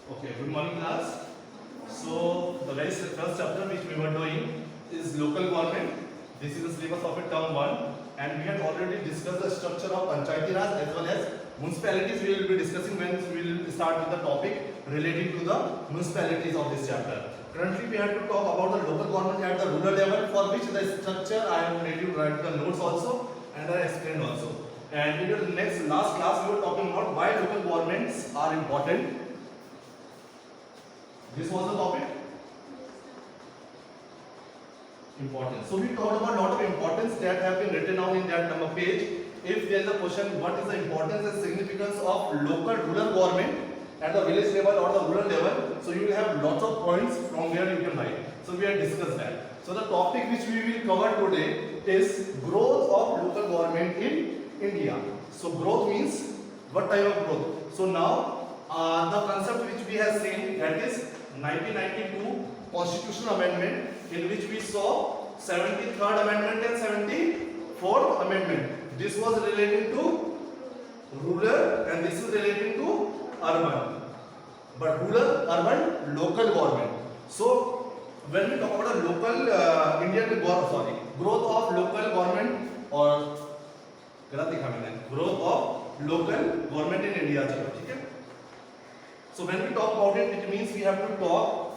Okay, good morning class. So the very first chapter which we were doing is local government. This is the syllabus of it, term 1, and we had already discussed the structure of Panchayati Raj as well as municipalities. We will be discussing when we will start with the topic relating to the municipalities of this chapter. Currently we have to talk about the local government at the rural level, for which the structure I have made you write the notes also and I explained also. And in the last class we were talking about why local governments are important. This was the topic. Importance. So we talked about a lot of importance that have been written down in that number page. If there is a question, what is the importance and significance of local rural government at the village level or the rural level? So you will have lots of points from where you can write. So we have discussed that. So the topic which we will cover today is growth of local government in India. So growth means what type of growth? So now the concept which we have seen, that is 1992 Constitutional Amendment, in which we saw 73rd Amendment and 74th Amendment. This was relating to rural and this is relating to urban. But rural, urban, local government. So when we talk about a local Indian growth of local government or growth of local government in India. So when we talk about it, it means we have to talk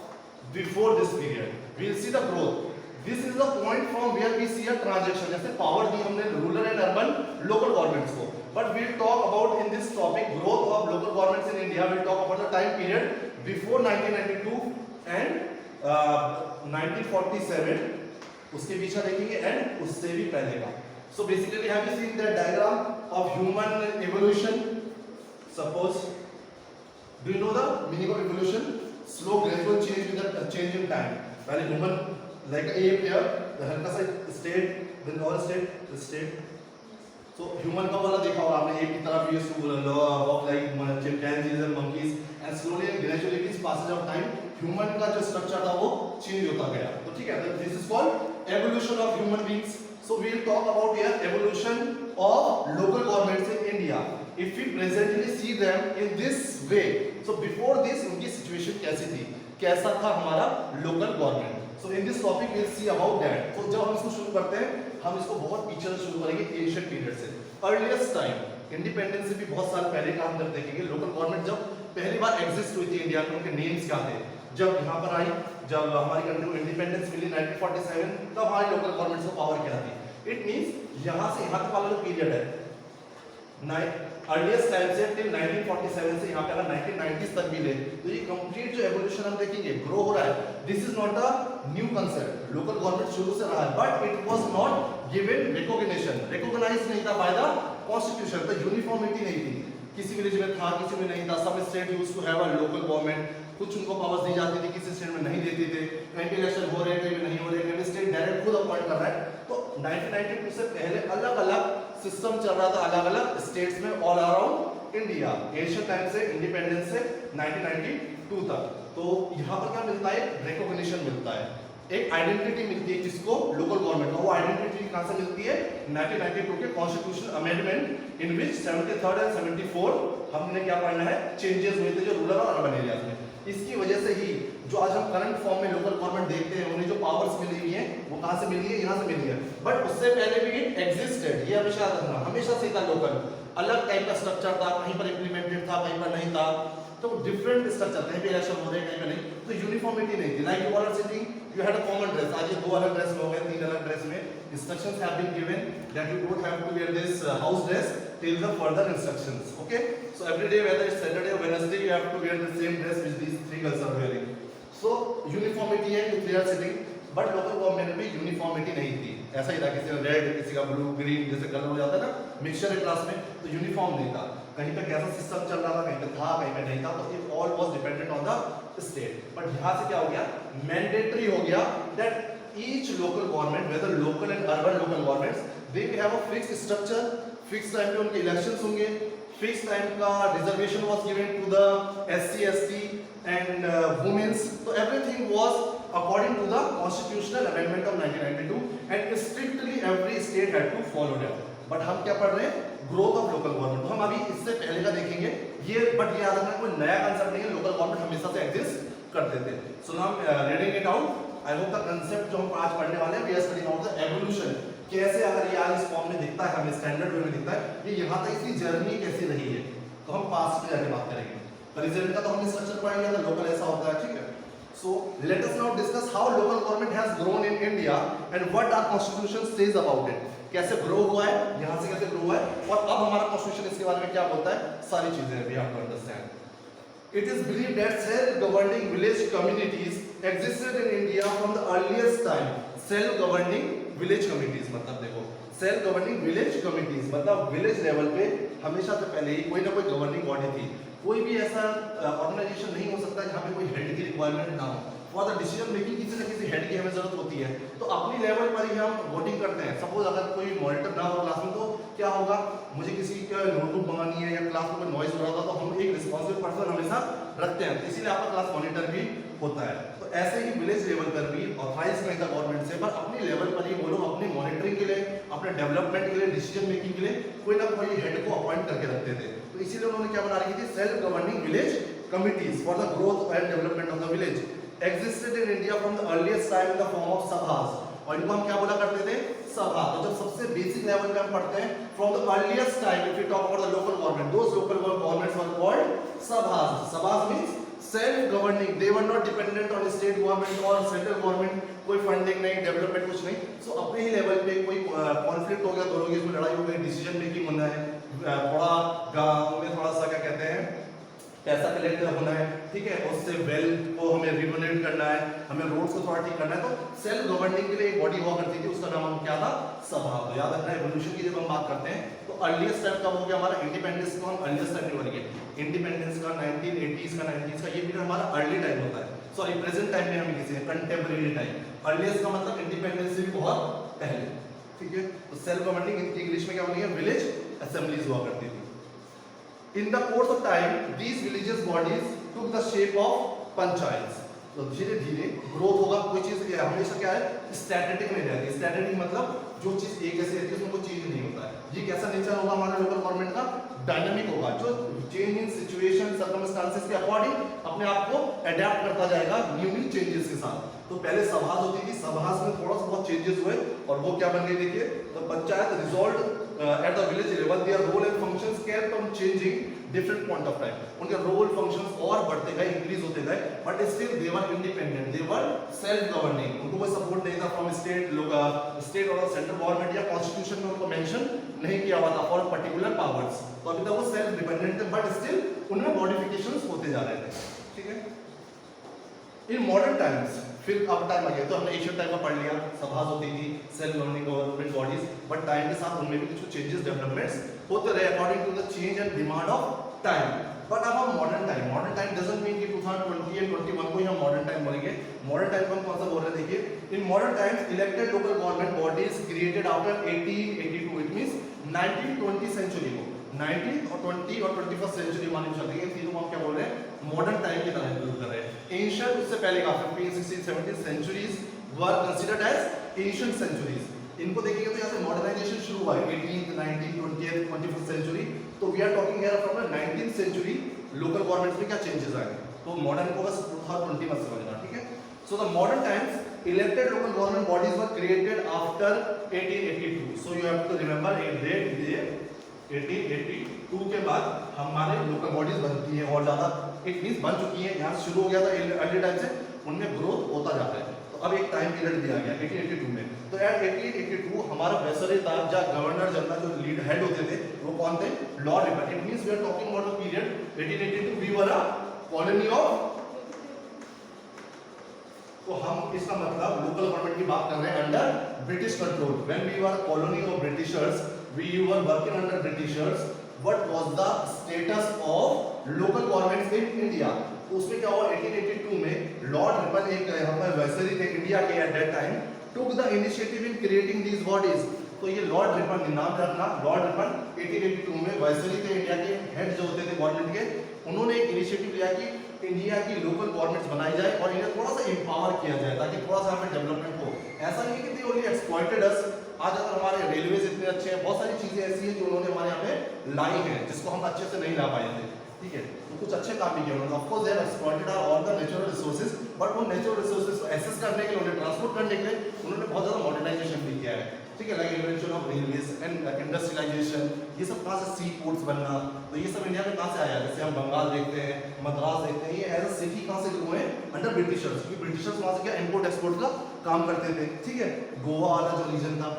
before this period. We will see the growth. This is the point from where we see a transaction. जैसे power दी हमने rural and urban local governments को. But we will talk about in this topic growth of local governments in India. We will talk about the time period before 1992 and 1947. उसके पीछे देखेंगे and उससे भी पहले का. So basically, have you seen the diagram of human evolution? Suppose, do you know the meaning of evolution? Slow gradual change with the change in time. While human, like a ape here, the हल्का सा state, then all state. So human का वाला देखा होगा आपने, ape की तरफ used to walk like chimpanzees and monkeys, and slowly and gradually with passage of time, human का जो structure था वो change होता गया. तो ठीक है, this is called evolution of human beings. So we will talk about here evolution of local governments in India. If we presently see them in this way, so before this उनकी situation कैसी थी, कैसा था हमारा local government. So in this topic we will see about that. So जब हम इसको शुरू करते हैं, हम इसको बहुत पीछे से शुरू करेंगे ancient period से. Earliest time, independence से भी बहुत साल पहले का हम जब देखेंगे, local government जब पहली बार exist हुई थी इंडिया में, उनके names क्या थे? जब यहाँ पर आई, जब हमारी कंट्री को इंडिपेंडेंस मिली 1947, तब हमारी लोकल गवर्नमेंट्स को पावर क्या थी? इट मींस यहाँ से यहाँ तक वाला जो पीरियड है, अर्लीस्ट टाइम से टिल 1947 से यहाँ पे अगर 1990s तक भी ले, तो ये कंप्लीट जो एवोल्यूशन हम देखेंगे, ग्रो हो रहा है. This is not a new concept. Local government शुरू से रहा है, but it was not given recognition. Recognise नहीं था बाय द कॉन्स्टिट्यूशन. तो यूनिफॉर्मिटी नहीं थी. किसी विलेज में था, किसी में नहीं था. सब state used to have a local government. कुछ उनको पावर्स दी जाती थी, किसी स्टेट में नहीं देते थे. कहीं पे इलेक्शन हो रहे हैं, कहीं पे नहीं हो रहे हैं, कहीं स्टेट डायरेक्ट खुद अपॉइंट कर रहा है. तो 1992 से पहले अलग-अलग सिस्टम चल रहा था, अलग-अलग स्टेट्स में all around India. Asian time से इंडिपेंडेंस से 1992 तक. तो यहाँ पर क्या मिलता है? रिकॉग्निशन मिलता है, एक आइडेंटिटी मिलती है जिसको लोकल गवर्नमेंट को. वो आइडेंटिटी कहां से मिलती है? 1992 के constitutional amendment in which 73rd and 74 हमने क्या पढ़ना है, चेंजेस हुए थे जो रूरल और अर्बन एरियाज में. इसकी वजह से ही जो आज हम करंट फॉर्म में लोकल गवर्नमेंट देखते हैं, उन्हें जो पावर्स मिली हुई हैं वो कहां से मिली है? यहाँ से मिली है. बट उससे पहले भी इट एग्जिस्टेड. ये हमेशा रखना, हमेशा से था लोकल. अलग टाइप का स्ट्रक्चर था, कहीं पर इंप्लीमेंटेड था, कहीं पर नहीं था. तो डिफरेंट स्ट्रक्चर, कहीं पे इलेक्शन हो रहे हैं, कहीं पे नहीं. तो यूनिफॉर्मिटी नहीं थी. Like you are sitting, you had a common dress. आज ये दो अलग ड्रेस में हो गए, तीन अलग ड्रेस में. Instructions have been given that you don't have to wear this house dress till the further instructions. Okay? So every day, whether it's Saturday or Wednesday, you have to wear the same dress which these three girls are wearing. So uniformity है if they are sitting. But local government में uniformity नहीं थी. ऐसा ही था, किसी का red, किसी का ब्लू, ग्रीन जैसे कलर हो जाता है ना, मिक्सचर है क्लास में, तो यूनिफॉर्म नहीं था. कहीं पे कैसा सिस्टम चल रहा था, कहीं पे था, कहीं पे नहीं था. तो it all was dependent on the state. But यहाँ से क्या हो गया? मैंडेटरी हो गया that each local government, whether local and urban local governments, they will have a fixed structure, fixed time पे उनके elections होंगे, fixed time का reservation was given to the SC, ST and women's. So everything was according to the constitutional amendment of 1992 and strictly every state had to follow that. But हम क्या पढ़ रहे हैं, growth of local government. हम अभी इससे पहले का देखेंगे ये, बट ये याद रखना कोई नया कंसेप्ट नहीं है, लोकल गवर्नमेंट हमेशा से एग्जिस्ट करते थे। So now reading it out, I hope the concept जो हम आज पढ़ने वाले हैं, we are studying out the evolution, कैसे अगर ये आज इस फॉर्म में दिखता है, हमें स्टैंडर्ड वे में दिखता है, ये यहाँ तक इसकी जर्नी कैसी रही है, तो हम पास्ट में जाके बात करेंगे। प्रेजेंट का तो हमने स्ट्रक्चर पढ़ा था, लोकल ऐसा होता है, ठीक है। So let us now discuss how local government has grown in India and what our constitution says about it. कैसे ग्रो हुआ है, यहाँ से कैसे ग्रो हुआ है, और अब हमारा कॉन्स्टिट्यूशन इसके बारे में क्या बोलता है, सारी चीजें we have to understand. It is believed that self-governing village communities existed in India from the earliest time. Self-governing village communities मतलब देखो, सेल्फ गवर्निंग विलेज कमिटीज मतलब विलेज लेवल पे हमेशा से पहले ही कोई ना कोई गवर्निंग बॉडी थी। कोई भी ऐसा ऑर्गेनाइजेशन नहीं हो सकता जहाँ पे कोई हेड की रिक्वायरमेंट ना हो। फॉर द डिसीजन मेकिंग किसी न किसी हेड की हमें जरूरत होती है, तो अपनी लेवल पर ही हम वोटिंग करते हैं। सपोज अगर कोई मॉनिटर ना हो क्लास में, तो क्या होगा, मुझे किसी का नोटबुक मंगानी है या क्लास में कोई नॉइज हो रहा था, तो हम एक रिस्पॉन्सिबल पर्सन हमेशा रखते हैं, तो इसीलिए आपका क्लास मॉनिटर भी होता है। तो ऐसे ही विलेज लेवल पर भी ऑथराइज नहीं था गवर्नमेंट से, पर अपनी लेवल पर ही वो लोग अपनी मॉनिटरिंग के लिए, अपने डेवलपमेंट के लिए, डिसीजन मेकिंग के लिए कोई ना कोई हेड को अपॉइंट करके रखते थे। तो इसीलिए उन्होंने क्या बना रखी थी, self governing village committees for the growth and development of the village existed in India from the earliest time in the form of sabhas। और इनको हम क्या बोला करते थे, सभा। तो जब सबसे बेसिक लेवल पे हम पढ़ते हैं from the earliest time, if we talk about the local government, those local governments were called sabhas। sabhas means self governing, they were not dependent on state government or central government, कोई funding नहीं, development कुछ नहीं। सो अपने ही level पे कोई conflict हो गया, दोनों की इसमें लड़ाई हो गई, डिसीजन मेकिंग होना है, थोड़ा गांव में थोड़ा सा क्या कहते हैं पैसा कलेक्ट होना है, ठीक है, उससे वेल्थ को हमें रिमोनेट करना है, हमें रोड्स को थोड़ा ठीक करना है, तो सेल्फ गवर्निंग के लिए एक बॉडी हुआ करती थी, उसका नाम हम क्या था, सभा। तो याद रखना, एवोल्यूशन की जब हम बात करते हैं तो अर्लीस्ट टाइम कब हो गया हमारा, इंडिपेंडेंस को हम अर्लीस्ट टाइम नहीं बोलेंगे, इंडिपेंडेंस का 1980s का 90s का ये पीरियड हमारा अर्ली टाइम होता है। सॉरी प्रेजेंट टाइम में हम किसी कंटेम्परेरी टाइम, अर्लीस्ट का मतलब इंडिपेंडेंस से भी बहुत पहले, ठीक है। तो सेल्फ गवर्निंग इंग्लिश में क्या बोलेंगे, विलेज असेंबलीज हुआ करती थी। In the course of time, these religious bodies took the shape of panchayats। तो धीरे धीरे ग्रोथ होगा, कोई चीज हमेशा क्या है, स्टैटिक नहीं रहती। स्टैटिक मतलब जो चीज एक ऐसी रहती है उसमें कोई चेंज नहीं होता है। ये कैसा नेचर होगा हमारा लोकल गवर्नमेंट का, डायनामिक होगा, जो चेंज इन सिचुएशन सर्कमस्टांसेस के अकॉर्डिंग अपने आप को अडेप्ट करता जाएगा न्यू न्यू चेंजेस के साथ। तो पहले सभास होती थी, सभास में थोड़ा सा बहुत चेंजेस हुए और वो क्या बन गई, देखिए, तो panchayat resolve at the village level, their role and functions kept on changing different point of time। उनके रोल फंक्शंस और बढ़ते गए, इंक्रीज होते गए, but still they were independent, they were self governing. उनको कोई सपोर्ट नहीं था फ्रॉम स्टेट स्टेट और सेंट्रल गवर्नमेंट, या कॉन्स्टिट्यूशन में उनको मेंशन नहीं किया हुआ था फॉर पर्टिकुलर पावर्स। तो अभी तक वो सेल्फ डिपेंडेंट थे, बट स्टिल उनमें मॉडिफिकेशंस होते जा रहे थे, ठीक है। इन मॉडर्न टाइम्स, फिर अब टाइम आ गया, तो हमने एशियन टाइम में पढ़ लिया, सभास होती थी, self governing government bodies, but time के साथ उनमें भी कुछ चेंजेस डेवलपमेंट्स होते रहे according to the change and demand of time. But अब हम मॉडर्न टाइम डजंट मीन कि 2020 एंड 21 को ही हम मॉडर्न टाइम बोलेंगे। मॉडर्न टाइम को हम कौन सा बोल रहे हैं, देखिए, in modern times elected local government bodies created after 1882, it means 1920 century को, 19th और 20 और 21st सेंचुरी मानी जाती है, तीनों को हम क्या बोल रहे हैं, मॉडर्न टाइम की तरह इंक्लूड कर रहे हैं। एंशिएंट, उससे पहले का 15, 16, 17 सेंचुरीज वर कंसीडर्ड एज एंशिएंट सेंचुरीज। इनको देखेंगे तो यहाँ से मॉडर्नाइजेशन शुरू हुआ है 18th, 19th, 20th, 21st century. तो we are talking here from the 19th century local governments में क्या चेंजेस आए, तो मॉडर्न को बस 2020 में समझना, ठीक है। So the modern times elected local government bodies were created after 1882। So you have to remember एक डेट, ये 1882 के बाद हमारे लोकल बॉडीज बनती हैं और ज़्यादा, इट मींस बन चुकी हैं, यहाँ शुरू हो गया था अर्ली टाइम से, उनमें ग्रोथ होता जाता है। तो अब एक टाइम पीरियड दिया गया 1882 में। तो एट 1882 हमारा वैसरेदार या गवर्नर जनरल जो लीड हेड होते थे वो कौन थे, Lord Ripon. It means we are talking about the period 1882 we were a colony of, तो हम इसका मतलब लोकल गवर्नमेंट की बात कर रहे हैं under British control. When we were colony of Britishers, we were working under Britishers, what was the status of local governments in India? तो उसमें क्या हुआ 1882 में लॉर्ड रिपन एक हमारे वैसरी थे इंडिया के at that time, took the initiative in creating these bodies। तो ये लॉर्ड रिपन, नाम रखना, लॉर्ड रिपन 1882 में वैसरी थे इंडिया के हेड जो होते थे गवर्नमेंट के, उन्होंने एक इनिशिएटिव लिया कि इंडिया की लोकल गवर्नमेंट्स बनाई जाए और इन्हें थोड़ा सा एम्पावर किया जाए ताकि थोड़ा सा हमें डेवलपमेंट हो। ऐसा नहीं कि दे ओनली एक्सप्लॉइटेड अस, आज अगर हमारे रेलवेज इतने अच्छे हैं, बहुत सारी चीजें ऐसी हैं जो उन्होंने हमारे यहाँ पे लाई हैं जिसको हम अच्छे से नहीं ला पाए थे, ठीक है। तो कुछ अच्छे काम भी किए उन्होंने। Of course they have exploited all the natural resources, but उन नेचुरल रिसोर्सेज को एक्सेस करने के लिए, उन्हें ट्रांसपोर्ट करने के लिए उन्होंने बहुत ज़्यादा मॉडर्नाइजेशन भी किया है, ठीक है। Like invention of railways and industrialisation, ये सब कहाँ से, सी पोर्ट्स बनना, तो ये सब इंडिया में कहाँ से आया? जैसे हम बंगाल देखते हैं, मद्रास देखते हैं, ये एज अ सिटी कहाँ से हुए हैं? अंडर ब्रिटिशर्स, क्योंकि ब्रिटिशर्स वहाँ से क्या इम्पोर्ट एक्सपोर्ट का काम करते थे, ठीक है। गोवा वाला जो रीजन था,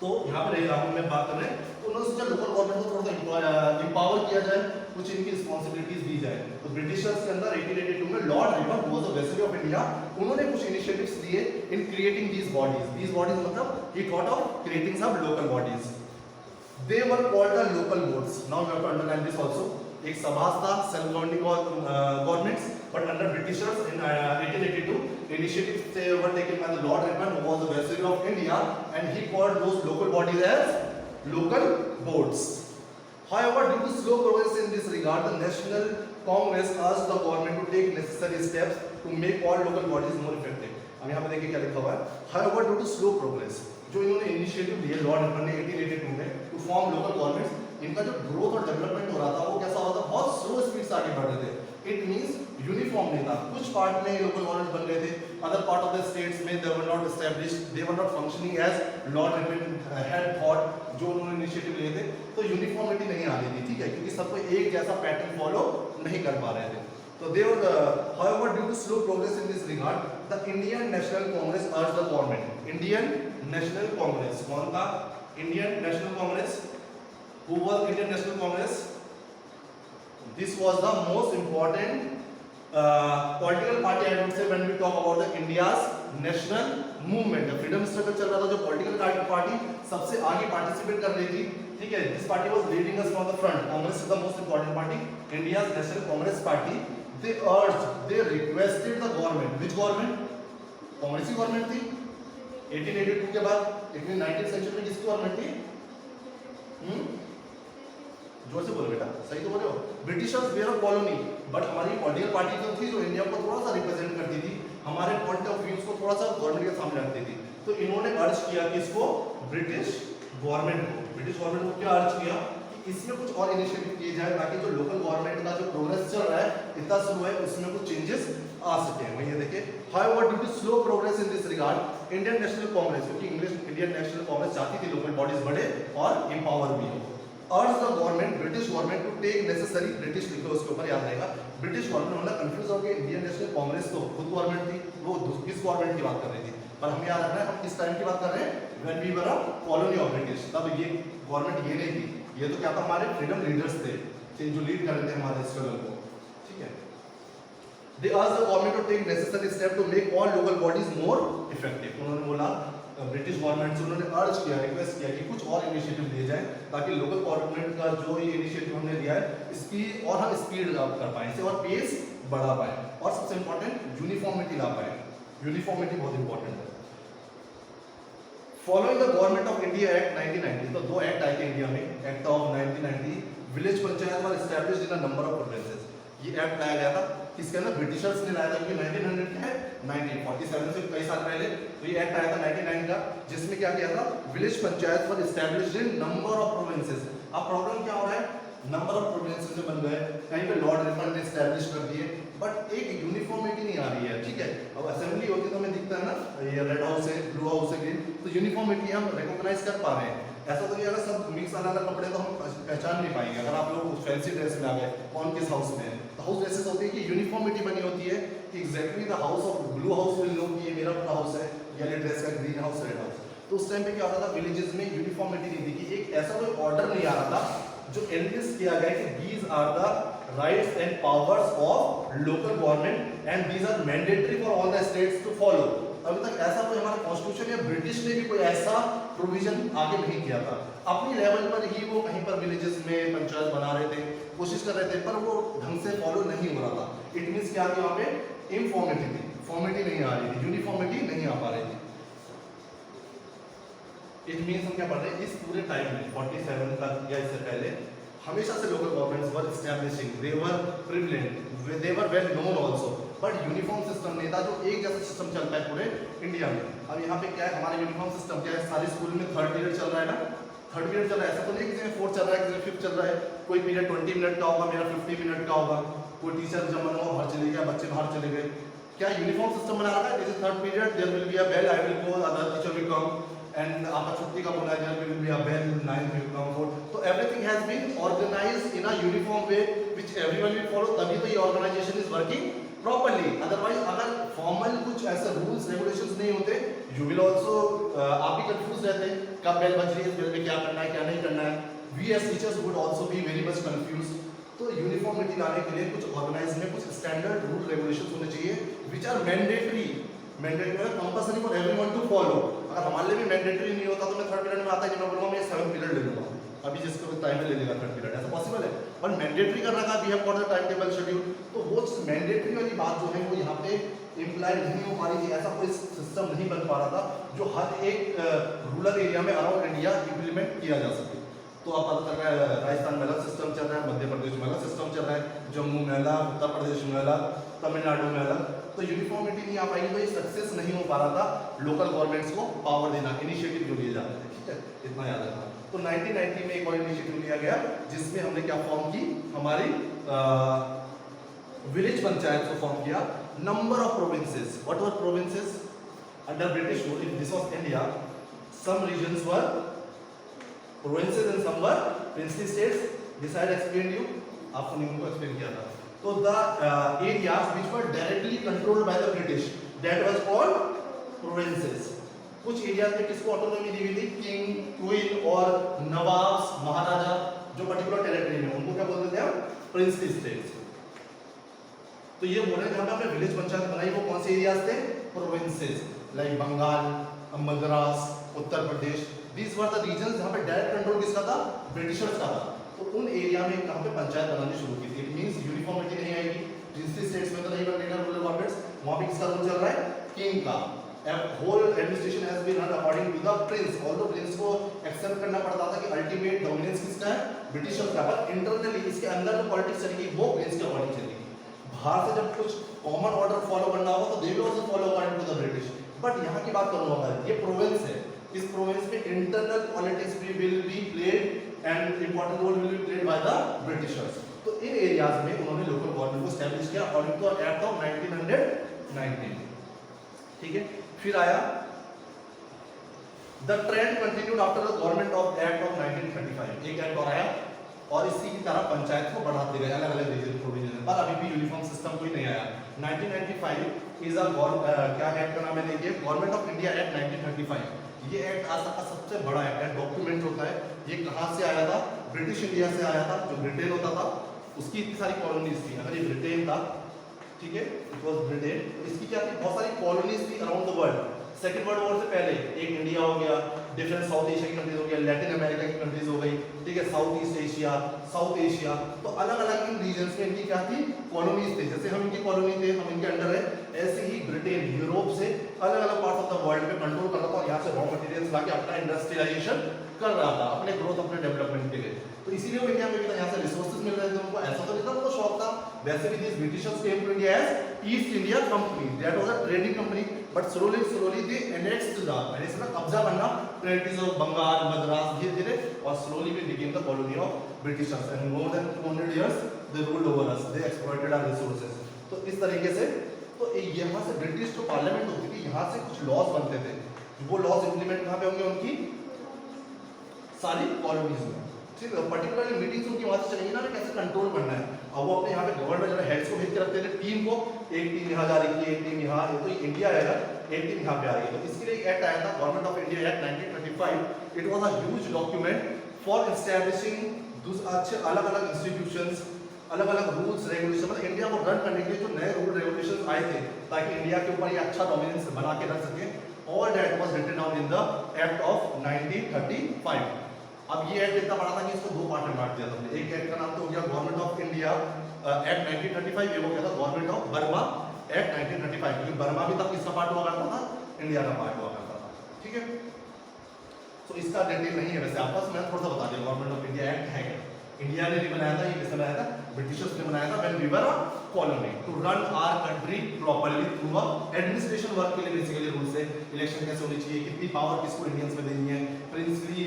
तो यहाँ पे में बात कर रहे हैं, तो उन्होंने सोचा लोकल गवर्नमेंट को थोड़ा सा एम्पावर किया जाए, कुछ इनकी रिस्पॉन्सिबिलिटीज दी जाए। तो ब्रिटिशर्स के अंदर 1882 में Lord Ripon was the viceroy of India, उन्होंने कुछ इनिशिएटिव्स लिए in creating these bodies. These bodies मतलब he thought of creating some local bodies. They were called the local boards. Now you have to underline this also. एक सभा था, self governing governments, but under Britishers in 1882, initiatives were taken by the Lord Ripon, who was the Viceroy of India, and he called those local bodies as local boards. However, due to slow progress in this regard, the National Congress asked the government to take necessary steps to make all local bodies more effective. अब यहाँ पे देखिए क्या लिखा हुआ है, however, due to slow progress, जो इन्होंने इनिशिएटिव लिए लॉर्ड रिपन ने 1882 में टू फॉर्म लोकल गवर्नमेंट्स, इनका जो ग्रोथ और डेवलपमेंट हो रहा था वो कैसा हो रहा था? बहुत स्लो स्पीड से आगे बढ़ रहे थे। इट मींस यूनिफॉर्म नहीं था, कुछ पार्ट में लोकल गवर्नमेंट बन रहे थे, other part of the states में they were not established, they were not functioning as Lord Ripon had thought, जो उन्होंने इनिशिएटिव लिए थे। तो यूनिफॉर्मिटी नहीं आ रही थी, ठीक है, क्योंकि सबको एक जैसा पैटर्न फॉलो नहीं कर पा रहे थे। तो they were, however, due to slow progress in this regard, the Indian National Congress urged the government. Indian National Congress, कौन था? Indian National Congress. Who was Indian National Congress? This was the most important political party, I would say, when we talk about the India's national movement. Freedom struggle चल रहा था, जो political party सबसे आगे participate कर रही थी, ठीक है। This party was leading us from the front. Congress is the most important party, India's national Congress party. They urged, they requested the government. Which government? Congress की गवर्नमेंट थी 1882 के बाद। लेकिन 19th सेंचुरी में किसकी गवर्नमेंट थी? जोर से बोलो बेटा, सही तो बोले हो। Britishers were a colony, but हमारी पॉलिटिकल पार्टी जो थी, जो इंडिया को थोड़ा सा रिप्रेजेंट करती थी, हमारे पॉइंट ऑफ व्यूज को थोड़ा सा गवर्नमेंट के सामने रखती थी। तो इन्होंने अर्ज किया कि इसको ब्रिटिश गवर्नमेंट को क्या अर्ज किया कि इसमें कुछ और इनिशिएटिव किए जाए, ताकि जो लोकल गवर्नमेंट का जो प्रोग्रेस चल रहा है, इतना स्लो है, उसमें कुछ चेंजेस आ सके। वही ये देखिए, however, due to slow progress in this regard, Indian national Congress, क्योंकि इंडियन नेशनल कांग्रेस चाहती थी लोकल बॉडीज बढ़े और एम्पावर भी हो, urged the government, British government, to take necessary, British लिखो उसके ऊपर, याद रहेगा। ब्रिटिश गवर्नमेंट मतलब कंफ्यूज हो गए, इंडियन नेशनल कांग्रेस तो खुद गवर्नमेंट थी, वो किस गवर्नमेंट की बात कर रही थी, पर हमें याद रखना है हम किस टाइम की बात कर रहे हैं, when we were a colony of British. तब ये गवर्नमेंट ये नहीं थी, ये तो क्या था, हमारे फ्रीडम लीडर्स थे जो लीड कर रहे थे हमारे स्ट्रगल को, ठीक है। They asked the government to take necessary step to make all local bodies more effective. उन्होंने बोला ब्रिटिश गवर्नमेंट से, उन्होंने अर्ज किया, रिक्वेस्ट किया कि कुछ और इनिशिएटिव लिए जाए, ताकि लोकल गवर्नमेंट का जो ये इनिशिएटिव हमने लिया है इसकी और हम स्पीड अप कर पाए, इसे और पेस बढ़ा पाए, और सबसे इंपॉर्टेंट यूनिफॉर्मिटी ला पाए। यूनिफॉर्मिटी बहुत इंपॉर्टेंट है। Following the government of India act 1990, तो दो एक्ट आए थे इंडिया में, act of 1990, village panchayat were established in a number of provinces. ये एक्ट लाया गया था, किसके अंदर? ब्रिटिशर्स ने लाया था, क्योंकि 1900 क्या है, 1947 से कई साल पहले। तो ये एक्ट आया था 99 का, जिसमें क्या किया था, village panchayat were established in number of provinces. अब प्रॉब्लम क्या हो रहा है, नंबर ऑफ प्रोविंसेस जो बन गए, कहीं पे लॉर्ड रिपन ने एस्टैब्लिश कर दिए, बट एक यूनिफॉर्मिटी नहीं आ रही है, ठीक है। अब असेंबली होती तो हमें दिखता है ना, ये रेड हाउस है, ब्लू हाउस है, ग्रीन, तो यूनिफॉर्मिटी हम रिकॉग्नाइज कर पा रहे हैं। ऐसा तो नहीं, अगर सब मिक्स अलग अलग कपड़े तो हम पहचान नहीं पाएंगे। अगर आप लोग फैंसी ड्रेस में आ गए, कौन किस हाउस में है, तो हाउस ड्रेसेस होती है कि यूनिफॉर्मिटी बनी होती है कि exactly the house of blue house will know कि ये मेरा पूरा हाउस है, येलो ड्रेस का ग्रीन हाउस, रेड हाउस। तो उस टाइम पे क्या होता था, विलेजेस में यूनिफॉर्मिटी नहीं थी, कि एक ऐसा कोई ऑर्डर नहीं आ रहा था जो एनलिस्ट किया गया कि these are the rights and powers of local government and these are mandatory for all the states to follow. अभी तक ऐसा कोई हमारे कॉन्स्टिट्यूशन या ब्रिटिश ने भी कोई ऐसा प्रोविजन आगे नहीं किया था। अपनी लेवल पर ही वो कहीं पर विलेजेस में पंचायत बना रहे थे, कोशिश कर रहे थे, पर वो ढंग से फॉलो नहीं हो रहा था। इट मींस क्या, वहाँ पे इनफॉर्मिटी थी, फॉर्मिटी नहीं आ रही थी, यूनिफॉर्मिटी नहीं आ पा रही थी। इट मींस हम क्या पढ़ रहे हैं, इस पूरे टाइम में 47 तक या इससे पहले हमेशा से local governments were establishing, they were prevalent, they were well known also. But uniform system नहीं था जो एक जैसा सिस्टम चलता है पूरे इंडिया में। अब यहाँ पे क्या है, हमारा यूनिफॉर्म सिस्टम क्या है, सारे स्कूल में थर्ड पीरियड चल रहा है ना, थर्ड पीरियड चल रहा है, ऐसा तो नहीं किसी में फोर्थ चल रहा है, किसी में फिफ्थ चल रहा है। कोई पीरियड 20 मिनट का होगा, मेरा 50 मिनट का होगा। कोई टीचर जब मन हुआ बाहर चले गया, बच्चे बाहर चले गए। क्या यूनिफॉर्म सिस्टम बना रखा है, जैसे third period there will be a bell, I will go, other teacher will come, and आपका छुट्टी का बोला there will be a bell, 9 will come, 4। तो everything has been organised in a uniform way which everyone will follow, तभी तो ये organisation is working properly. Otherwise अगर formal कुछ ऐसे रूल्स रेगुलेशंस नहीं होते, यू विल आल्सो आप भी कंफ्यूज रहते हैं, कब बेल बज रही है, बेल में क्या करना है क्या नहीं करना है। We as teachers would also be very much confuse. तो यूनिफॉर्मिटी लाने के लिए कुछ ऑर्गेनाइज में कुछ स्टैंडर्ड रूल रेगुलेशंस होने चाहिए which are mandatory, mandatory compulsory for everyone to follow. अगर हमारे लिए भी मैंडेटरी नहीं होता तो मैं थर्ड पीरियड में आता है कि मैं बोलूंगा मैं 7 पीरियड ले लूंगा, अभी जिसको टाइम ले लेगा थर्ड पीरियड, ऐसा पॉसिबल है। पर मैंडेटरी कर रखा, we have got the time table schedule, तो वो मैंडेटरी वाली बात जो है वो यहाँ पे इम्प्लाई नहीं हो पा रही थी। ऐसा कोई सिस्टम नहीं बन पा रहा था जो हर एक रूरल एरिया में अराउंड इंडिया इम्प्लीमेंट किया जा सके। तो आप पता चल रहा है राजस्थान में अलग सिस्टम चल रहा है, मध्य प्रदेश में अलग सिस्टम चल रहा है, जम्मू में अलग, उत्तर प्रदेश में अलग, तमिलनाडु में अलग। तो यूनिफॉर्मिटी नहीं आ पाई, तो ये सक्सेस नहीं हो पा रहा था लोकल गवर्नमेंट्स को पावर देना, इनिशिएटिव जो लिए जाते थे, ठीक है, इतना याद रखना। तो 1990 में एक और इनिशिएटिव लिया गया जिसमें हमने क्या फॉर्म की, हमारी विलेज पंचायत को फॉर्म किया। Number of provinces, what were provinces under British rule, if this was India, some regions were provinces and some were princely states. This I had explained you, आपको नियम को एक्सप्लेन किया था। तो the areas which were directly controlled by the British, that was called provinces. कुछ areas में किसको autonomy दी हुई थी, किंग, क्वीन और नवाब्स, महाराजा, जो पर्टिकुलर टेरिटरी में, उनको क्या बोलते थे हम, प्रिंसली स्टेट्स। तो ये बोल रहे हैं जहाँ पे हमने विलेज पंचायत बनाई वो कौन से एरियाज थे, provinces, like Bengal, Madras, Uttar Pradesh. These were the regions जहाँ पे डायरेक्ट कंट्रोल किसका था, ब्रिटिशर्स का था। तो उन एरिया में कहाँ पे पंचायत बनानी शुरू की थी। इट मींस यूनिफॉर्मिटी नहीं आएगी, प्रिंसली स्टेट्स में तो नहीं बनेगा रूरल गवर्नमेंट्स, वहाँ पे किसका रूल चल रहा है, किंग का। Whole administration has been run according to the prince, although prince को एक्सेप्ट करना पड़ता था कि अल्टीमेट डोमिनेंस किसका है, ब्रिटिशर्स का, पर इंटरनली इसके अंदर जो पॉलिटिक्स चलेगी वो प्रिंस के अकॉर्डिंग चलेगी। बाहर से जब कुछ कॉमन ऑर्डर फॉलो करना होगा तो they will also follow according to the British. But यहाँ की बात करूंगा, ये प्रोविंस है, इस प्रोविंस में इंटरनल पॉलिटिक्स भी will be played and important role will be played by the Britishers. तो इन एरियाज में उन्होंने लोकल गवर्नमेंट को एस्टैब्लिश किया अकॉर्डिंग टू एक्ट ऑफ 1919, ठीक है। फिर आया the trend continued after the government of act of 1935, एक एक्ट और आया और इसी की तरह पंचायत को बढ़ाते गए, अलग अलग रीजन प्रोविजन, पर अभी भी यूनिफॉर्म सिस्टम कोई नहीं आया। 1995 इज अ क्या एक्ट का नाम है, देखिए गवर्नमेंट ऑफ इंडिया एक्ट 1935। ये एक्ट आज तक का सबसे बड़ा एक्ट है, डॉक्यूमेंट होता है। ये कहाँ से आया था, ब्रिटिश इंडिया से आया था, जो ब्रिटेन होता था उसकी इतनी सारी कॉलोनीज थी। अगर ये ब्रिटेन था, ठीक है, इट वाज ब्रिटेन, तो इसकी क्या थी, बहुत सारी कॉलोनीज थी around the world. Second world war से पहले एक इंडिया हो गया, डिफरेंट साउथ एशिया की कंट्रीज हो गया, लैटिन अमेरिका की कंट्रीज हो गई, ठीक है, south east Asia, south Asia, तो अलग अलग इन रीजन्स में इनकी क्या थी, कॉलोनीज थे। जैसे हम इनकी कॉलोनी थे, हम इनके अंडर है, ऐसे ही ब्रिटेन यूरोप से अलग अलग पार्ट ऑफ द वर्ल्ड में कंट्रोल कर रहा था और यहाँ से रॉ मटेरियल्स लाके अपना इंडस्ट्रियलाइजेशन कर रहा था अपने ग्रोथ, अपने डेवलपमेंट के लिए। तो इसीलिए वो इंडिया में भी था, यहाँ से रिसोर्सेज मिल रहे थे उनको, ऐसा तो नहीं था उनको शौक था। वैसे भी this Britishers came to India as East India Company, that was a trading company, but slowly they annexed the, मैंने इसका कब्जा करना टेरिटरीज ऑफ बंगाल, मद्रास, धीरे धीरे, और slowly we became the colony of Britishers and more than 200 years they ruled over us, they exploited our resources. तो इस तरीके से तो यहाँ से ब्रिटिश जो पार्लियामेंट होती थी, यहाँ से कुछ लॉज बनते थे, वो लॉज इंप्लीमेंट कहाँ पे होंगे, उनकी सारी कॉलोनीज में, ठीक है। पर्टिकुलरली मीटिंग्स उनकी वहाँ से चलेंगी ना, कैसे कंट्रोल करना है। अब वो अपने यहाँ पे गवर्नमेंट हेड्स को भेज के रखते थे, टीम को, एक टीम यहाँ जा रही थी, एक टीम यहाँ, तो इंडिया है ना, एक टीम यहाँ पे आ रही है। तो इसके लिए एक एक्ट आया था, government of India act 1935। It was a huge document for establishing अच्छे अलग अलग इंस्टीट्यूशंस, अलग अलग रूल्स रेगुलेशन, मतलब इंडिया को रन करने के लिए जो नए रूल रेगुलेशन आए थे ताकि इंडिया के ऊपर ये अच्छा डोमिनेंस बना के रख सके, all that was written down in the act of 1935। अब ये एक्ट इतना बड़ा था कि इसको दो पार्ट में बांट दिया था। एक एक्ट का नाम तो हो गया गवर्नमेंट ऑफ इंडिया एक्ट 1935, ये वो क्या था, गवर्नमेंट ऑफ बर्मा एक्ट 1935, क्योंकि बर्मा भी तब किसका पार्ट हुआ करता था, इंडिया का पार्ट हुआ करता था, ठीक है। तो इसका डिटेल नहीं है वैसे आपस में, थोड़ा सा बता दिया। गवर्नमेंट ऑफ इंडिया एक्ट है, इंडिया ने नहीं बनाया था, ये किसने बनाया था, ब्रिटिशर्स ने बनाया था when we were a colony to run our country properly through a administration work के लिए बेसिकली रूल्स है। इलेक्शन कैसे होनी चाहिए, कितनी पावर किसको इंडियंस में देनी है, प्रिंसली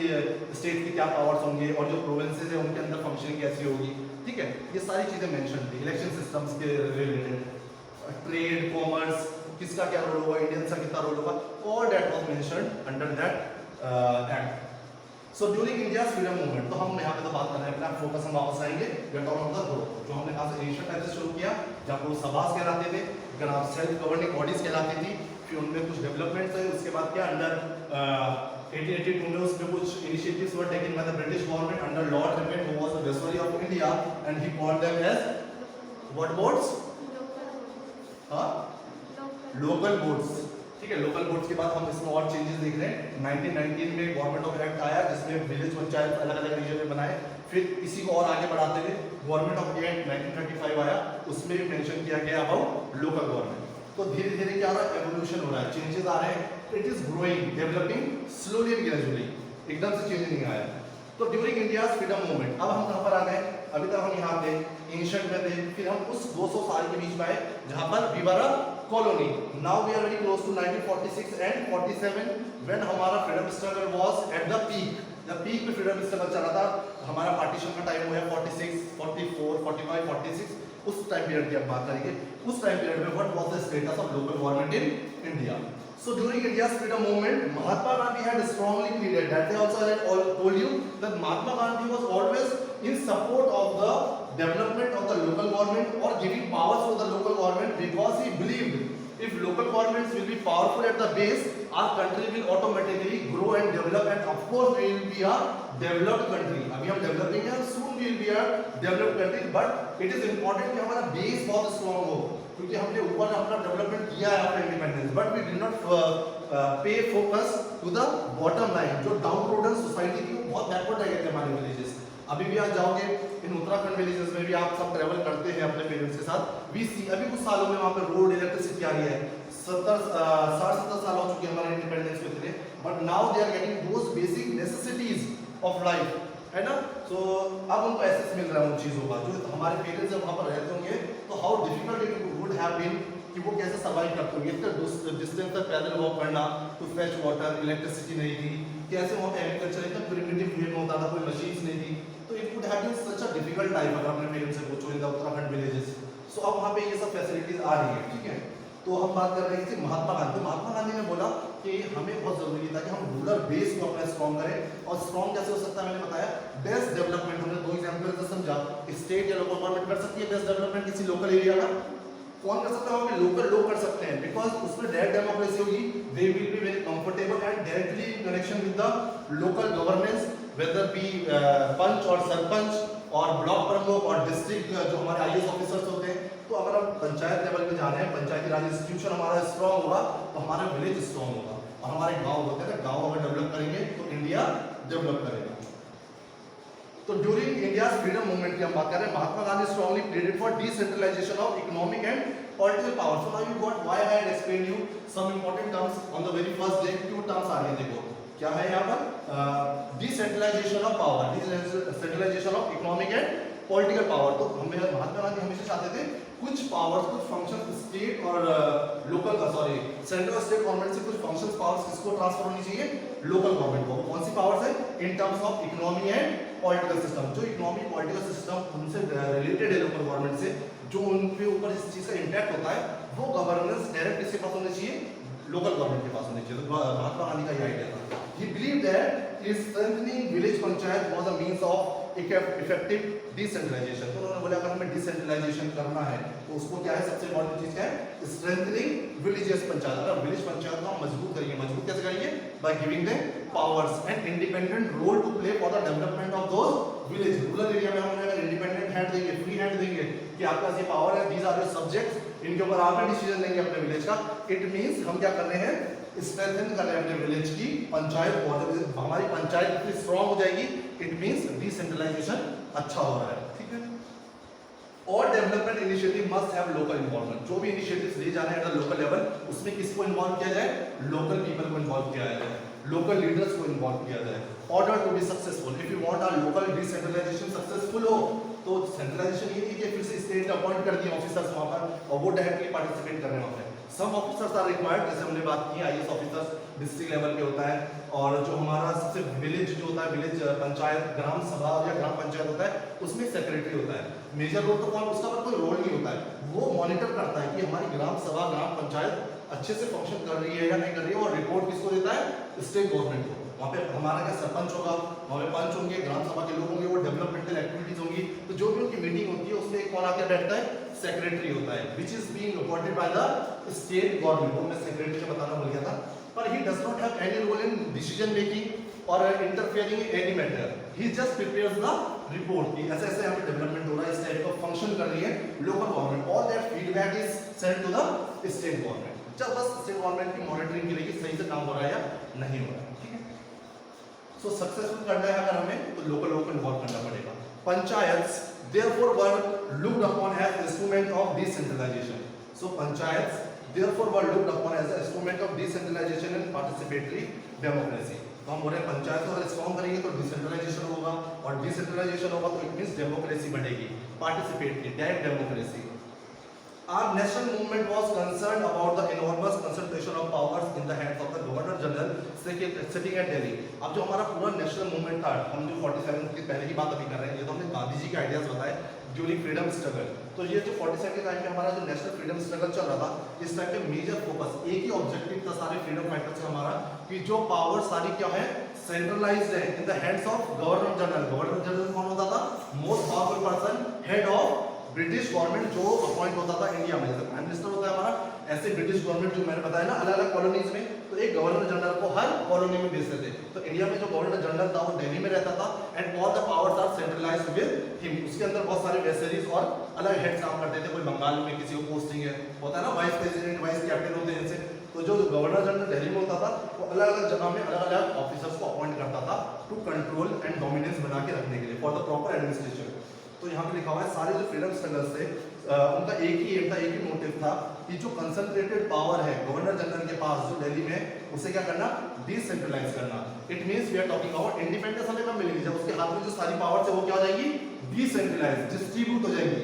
स्टेट की क्या पावर्स होंगे और जो प्रोविंसेस है उनके अंदर फंक्शनिंग कैसी होगी, ठीक है। ये सारी चीजें मेंशन थी इलेक्शन सिस्टम्स के रिलेटेड, ट्रेड कॉमर्स किसका क्या रोल होगा, इंडियंस का कितना रोल होगा, all that was mentioned under that act. So during India's freedom movement, तो हम यहाँ पे तो बात कर रहे हैं अपना फोकस हम वापस आएंगे जो हमने कहा से एशियन टाइप से शुरू किया, जहाँ पर वो सभास कहलाते थे, फिर आप सेल्फ गवर्निंग बॉडीज कहलाती थी, फिर उनमें कुछ डेवलपमेंट्स है, उसके बाद क्या अंडर 1882 में उसमें कुछ initiatives were taken by the British government under Lord Ripon who was the viceroy of India and he called them as what boards, हां लोकल बोर्ड्स, ठीक है। लोकल बोर्ड्स के बाद हम इसमें और चेंजेस देख रहे हैं। 1919 में गवर्नमेंट ऑफ एक्ट आया जिसमें विलेज पंचायत अलग अलग रीजन में बनाए, फिर इसी को और आगे बढ़ाते हुए गवर्नमेंट ऑफ एक्ट 1935 आया, उसमें भी मेंशन किया गया अबाउट लोकल गवर्नमेंट। तो धीरे धीरे क्या हो रहा है, एवोल्यूशन हो रहा है, चेंजेस आ रहे हैं, it is growing developing slowly and gradually, एकदम से चेंज नहीं आया। तो ड्यूरिंग इंडियाज फ्रीडम मूवमेंट, अब हम कहां पर आ गए, अभी तक हम यहाँ पे एंशिएंट में थे, फिर हम उस 200 साल के बीच में आए जहां पर we were a colony. Now we are very close to 1946 and 47 when हमारा freedom struggle was at the peak. जब पीक में फ्रीडम स्ट्रगल चला था, हमारा पार्टीशन का टाइम हुआ है 46, 44, 45, 46, उस टाइम पीरियड की हम बात करेंगे। उस टाइम पीरियड में what was the status of local government in India. So during India's freedom movement, Mahatma Gandhi had strongly pleaded that they also had told you that Mahatma Gandhi was always in support of the development of the local government or giving powers to the local government because he believed if local governments will be powerful at the base, our country will automatically grow and develop, and of course we will be a developed country. अभी हम developing हैं, soon we will be a developed country, but it is important कि हमारा base बहुत strong हो, क्योंकि हमने ऊपर अपना डेवलपमेंट किया है after independence, but we did not pay focus to the bottom line. जो डाउन रोडन सोसाइटी थी वो बहुत बैकवर्ड रह गए थे हमारे विलेजेस। अभी भी आप जाओगे इन उत्तराखंड विलेजेस में भी, आप सब ट्रैवल करते हैं अपने पेरेंट्स के साथ, वी सी अभी कुछ सालों में वहाँ पे रोड इलेक्ट्रिसिटी आ रही है। 60-70 साल हो चुके हमारे इंडिपेंडेंस के थे, but now they are getting those basic necessities of life, है ना। सो अब उनको एक्सेस मिल रहा है उन चीज़ों का, जो हमारे पेरेंट्स जब वहाँ पर रहते होंगे तो how difficult it would have been कि वो कैसे सर्वाइव करते होंगे, इतना डिस्टेंस तक पैदल वॉक करना, टू फेच वाटर, इलेक्ट्रिसिटी नहीं थी, कैसे वहाँ पे एग्रीकल्चर इतना प्रिमिटिव वे में होता था, कोई मशीन्स नहीं थी, तो it would have been such a difficult life अगर अपने पेरेंट्स से पूछो in the Uttarakhand villages. So अब वहाँ पे ये सब फैसिलिटीज आ रही है, ठीक है। तो हम बात कर रहे थे महात्मा गांधी। महात्मा गांधी ने बोला कि हमें बहुत जरूरी था कि हम रूरल बेस को अपना स्ट्रॉन्ग करें, और स्ट्रॉन्ग कैसे हो सकता है, मैंने बताया बेस्ट डेवलपमेंट। हमने दो एग्जांपल से समझा, स्टेट या लोकल गवर्नमेंट कर सकती है बेस्ट डेवलपमेंट किसी लोकल एरिया का, कौन कर सकता है, वहाँ पे लोकल लोग कर सकते हैं, बिकॉज उसमें डायरेक्ट डेमोक्रेसी होगी, they will be very comfortable and directly in connection with the local governance, whether be panch और सरपंच और ब्लॉक प्रमुख और डिस्ट्रिक्ट जो हमारे आईएएस ऑफिसर्स होते हैं। तो अगर हम पंचायत लेवल पे जा रहे हैं, पंचायती राज इंस्टीट्यूशन हमारा स्ट्रॉन्ग होगा तो हमारा विलेज स्ट्रॉन्ग होगा, और हमारे गांव होते हैं ना, गांव अगर डेवलप करेंगे तो इंडिया डेवलप करेगा। तो ड्यूरिंग इंडियाज फ्रीडम मूवमेंट की हम बात कर रहे हैं, Mahatma Gandhi strongly pleaded for decentralisation of economic and political power. So now you got why I had explain you some important terms on the very first day. क्यों terms आ रहे हैं, देखो क्या है यहाँ पर, decentralisation of power, decentralisation of economic and political power. तो हमें महात्मा गांधी हमेशा चाहते थे कुछ पावर्स, कुछ फंक्शन स्टेट और लोकल सेंट्रल स्टेट गवर्नमेंट से कुछ फंक्शंस पावर्स किसको ट्रांसफर होनी चाहिए, लोकल गवर्नमेंट को। कौन सी पावर्स है, in terms of economy and political system. जो इकोनॉमी पॉलिटिकल सिस्टम उनसे रिलेटेड है लोकल गवर्नमेंट से, जो उनके ऊपर इस चीज का इंपैक्ट होता है, वो गवर्नेंस डायरेक्ट किसके पास होनी चाहिए, लोकल गवर्नमेंट के पास होनी चाहिए। तो महात्मा गांधी का ये आइडिया था। He believed that strengthening village panchayat was a means of effective decentralization। तो उन्होंने बोला अगर हमें डिसेंट्रलाइजेशन करना है तो उसको क्या है, सबसे इम्पोर्टेंट चीज क्या है, स्ट्रेंथनिंग विलेजेस पंचायत। अगर विलेज पंचायत को हम मजबूत करेंगे, मजबूत कैसे करेंगे, by giving them powers and independent role to play for the development of those village. Rural area में हम अगर इंडिपेंडेंट हैंड देंगे, फ्री हैंड देंगे कि आपके पास ये पावर है, दीज आर योर सब्जेक्ट्स, इनके ऊपर आप डिसीजन लेंगे अपने विलेज का, इट मींस हम क्या कर रहे हैं, स्ट्रेंथन कर रहे हैं अपने विलेज की पंचायत को। हमारी पंचायत इतनी स्ट्रांग हो जाएगी, इट मींस डिसेंट्रलाइजेशन अच्छा हो रहा है, ठीक है। और development initiative must have local involvement. जो भी इनिशिएटिव्स लिए जा रहे हैं एट द लोकल लेवल, उसमें किसको इन्वॉल्व किया जाए, लोकल पीपल को इन्वॉल्व किया जाए, लोकल लीडर्स को इन्वॉल्व किया जाए, order to be successful. If you want our local decentralization successful हो, तो सेंट्रलाइजेशन ये नहीं कि फिर से स्टेट अपॉइंट कर दिए ऑफिसर्स वहाँ पर और वो डायरेक्टली पार्टिसिपेट कर रहे हैं वहाँ पे। सम ऑफिसर्स आर रिक्वायर्ड, जैसे हमने बात की आईएएस ऑफिसर्स डिस्ट्रिक्ट लेवल पे होता है, और जो हमारा सबसे विलेज जो होता है, विलेज पंचायत ग्राम सभा या ग्राम पंचायत होता है, उसमें सेक्रेटरी होता है। मेजर रोल तो कौन, उसका पर कोई रोल नहीं होता है, वो मॉनिटर करता है कि हमारी ग्राम सभा ग्राम पंचायत अच्छे से फंक्शन कर रही है या नहीं कर रही है, और रिपोर्ट किसको देता है, स्टेट गवर्नमेंट को। वहाँ पे हमारा क्या सरपंच होगा, वहाँ पे पंच होंगे, ग्राम सभा के लोग होंगे, वो डेवलपमेंटल एक्टिविटीज होंगी, तो जो भी उनकी मीटिंग होती है उसमें कौन आकर बैठता है, सेक्रेटरी होता है, which is being appointed by the state government. वो मैं सेक्रेटरी का बताना भूल गया था, पर he does not have any role in decision making और interfering in any matter, he just prepares the report कि ऐसे ऐसे यहाँ पे डेवलपमेंट हो रहा है, इस टाइप का फंक्शन कर रही है local government, all that feedback is sent to the state government. जब बस स्टेट गवर्नमेंट की मॉनिटरिंग के लिए कि सही से काम हो रहा है या नहीं हो रहा है, ठीक है। सो सक्सेसफुल करना है अगर हमें, तो लोकल लोगों को इन्वॉल्व करना पड़ेगा। Panchayats therefore were looked upon as instrument of decentralization. So panchayats therefore were looked upon as an instrument of decentralization and participatory democracy. तो हम बोल रहे हैं पंचायत को अगर स्ट्रॉन्ग करेंगे तो डिसेंट्रलाइजेशन होगा, और डिसेंट्रलाइजेशन होगा तो इट मींस डेमोक्रेसी बढ़ेगी, participatory direct democracy. Our national movement was concerned about the enormous concentration of powers in the hands of the Governor General sitting at Delhi. अब जो हमारा पूरा नेशनल मूवमेंट था, हम जो 47 के पहले की बात अभी कर रहे हैं, ये तो हमने गांधी जी के आइडियाज बताए ड्यूरिंग फ्रीडम स्ट्रगल। तो ये जो 47 के टाइम पे हमारा जो नेशनल फ्रीडम स्ट्रगल चल रहा था, इस टाइम पे मेजर फोकस एक ही ऑब्जेक्टिव था सारे फ्रीडम फाइटर्स का हमारा, कि जो पावर सारी क्या है, सेंट्रलाइज्ड है इन the hands of governor general. Governor general कौन होता था, most powerful person, head of British government जो अपॉइंट होता था इंडिया में, जैसे प्राइम मिनिस्टर होता है हमारा, ऐसे ब्रिटिश गवर्नमेंट जो मैंने बताया ना अलग अलग कॉलोनीज में, तो एक गवर्नर जनरल को हर कॉलोनी में भेजते थे। तो इंडिया में जो गवर्नर जनरल था वो दिल्ली में रहता था, and all the powers are centralized with him. उसके अंदर बहुत सारे वेसरीज और अलग हेड काम करते थे, कोई बंगाल में किसी को पोस्टिंग है होता है ना, वाइस प्रेसिडेंट वाइस कैप्टन होते हैं इनसे। तो जो गवर्नर जनरल दिल्ली में होता था वो अलग अलग जगह में अलग अलग ऑफिसर्स को अपॉइंट करता था टू कंट्रोल एंड डोमिनेंस बना के रखने के लिए, फॉर द प्रॉपर एडमिनिस्ट्रेशन। तो यहाँ पे लिखा हुआ है सारे जो फ्रीडम स्ट्रगल से उनका एक ही एम था, एक ही मोटिव था कि जो कंसंट्रेटेड पावर है गवर्नर जनरल के पास जो दिल्ली में, उसे क्या करना, डिसेंट्रलाइज करना। It means we are talking about independence हमें कब मिलेगी, जब उसके हाथ में जो सारी पावर्स है वो क्या हो जाएगी, डिसेंट्रलाइज, डिस्ट्रीब्यूट हो जाएगी।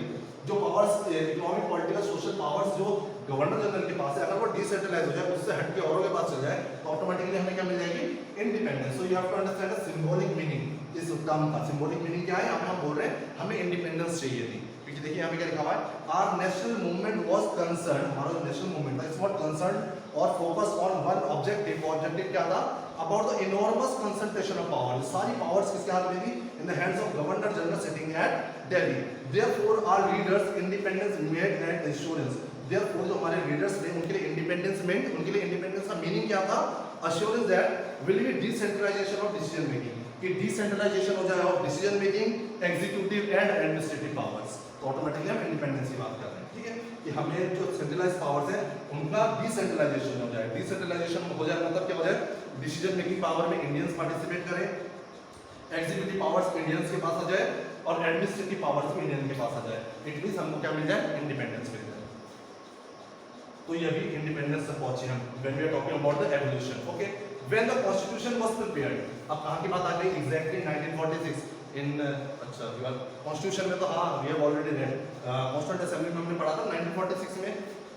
जो powers economic political social powers जो गवर्नर जनरल के पास है, अगर वो डिसेंट्रलाइज हो जाए, उससे हट के औरों के पास चल जाए, तो ऑटोमेटिकली हमें क्या मिल जाएगी, independence. So you have to understand the symbolic meaning इस टर्म का। सिंबॉलिक मीनिंग क्या है, यहाँ पे हम बोल रहे हैं हमें इंडिपेंडेंस चाहिए थी, क्योंकि देखिए यहाँ पे क्या लिखा हुआ है, our national movement was concern, हमारा जो नेशनल मूवमेंट था इट्स नॉट कंसर्न और focus on one objective. Objective क्या था, about the enormous concentration of power, सारी पावर्स किसके हाथ में थी, in the hands of governor general sitting at Delhi. Therefore our leaders independence made and assurance, therefore जो हमारे लीडर्स थे उनके लिए इंडिपेंडेंस मेंट, उनके लिए इंडिपेंडेंस का मीनिंग क्या था, assurance that will be decentralization of decision making, कि डिसेंट्रलाइजेशन हो जाए of decision making, executive and administrative powers. तो ऑटोमेटिकली हम इंडिपेंडेंस की बात कर रहे हैं, ठीक है, कि हमें जो सेंट्रलाइज पावर्स है उनका डिसेंट्रलाइजेशन हो जाए। डिसेंट्रलाइजेशन हो जाए मतलब क्या हो जाए, डिसीजन मेकिंग पावर में इंडियंस पार्टिसिपेट करें, एग्जीक्यूटिव पावर्स इंडियंस के पास आ जाए और एडमिनिस्ट्रेटिव पावर्स भी इंडियन के पास आ जाए। इट मींस हमको क्या मिल जाए, इंडिपेंडेंस मिल जाए। तो ये भी इंडिपेंडेंस तक पहुंचे हम when we are talking about the evolution. Okay, when the constitution was prepared, अब कहां की बात आ गई, एग्जैक्टली 1946 इन, अच्छा कॉन्स्टिट्यूशन में तो हाँ we have already read, constituent assembly में हमने पढ़ा था 1946 में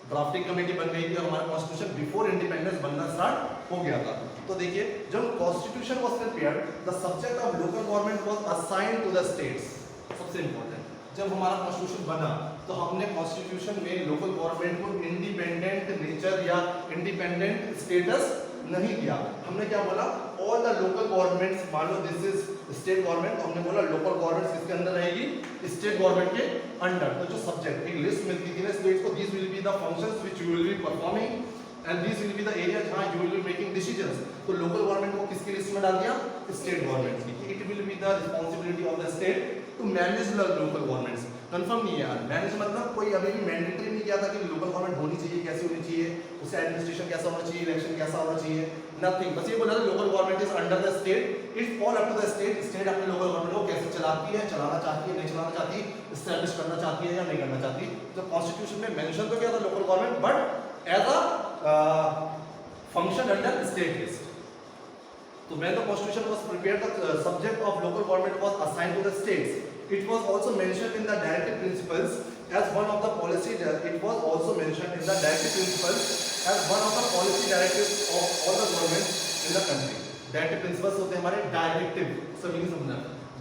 ड्राफ्टिंग कमेटी बन गई थी और हमारा कॉन्स्टिट्यूशन बिफोर इंडिपेंडेंस बनना स्टार्ट हो गया था। तो देखिए जब constitution was prepared, the subject of local government was assigned to the states. सबसे इंपॉर्टेंट, जब हमारा कॉन्स्टिट्यूशन बना तो हमने कॉन्स्टिट्यूशन में लोकल गवर्नमेंट को इंडिपेंडेंट नेचर या इंडिपेंडेंट स्टेटस नहीं दिया। हमने क्या बोला, ऑल द लोकल गवर्नमेंट्स, मान लो दिस इज स्टेट गवर्नमेंट, तो हमने बोला लोकल गवर्नमेंट किसके अंदर रहेगी, स्टेट गवर्नमेंट के अंडर। तो जो सब्जेक्ट एक लिस्ट मिलती थी ना स्टेट्स को, this will be the functions which you will be performing and this will be the area जहां you will be making decisions. तो लोकल गवर्नमेंट को किसकी लिस्ट में डाल दिया, स्टेट गवर्नमेंट की। It will be the responsibility of the state to manage the local governments. Confirm नहीं है यार, मैनेज मतलब कोई अभी भी मैंडेटरी नहीं किया था कि लोकल गवर्नमेंट होनी चाहिए, कैसी होनी चाहिए, उसका एडमिनिस्ट्रेशन कैसा होना चाहिए, इलेक्शन कैसा होना चाहिए, नथिंग। बस ये बोला था local government is under the state, it's all up to the state. State अपने लोकल गवर्नमेंट को कैसे चलाती है, चलाना चाहती है, नहीं चलाना चाहती, एस्टैब्लिश करना चाहती है या नहीं करना चाहती। तो कॉन्स्टिट्यूशन में मेंशन तो किया था local government, but as a function under state list. तो when the constitution was prepared, the subject of local government was assigned to the states It was also mentioned in the directive principles as one of the policy. It was also mentioned in the directive principles as one of the policy directives of all the government in the country. Directive principles होते हैं हमारे directive, सभी ने समझना,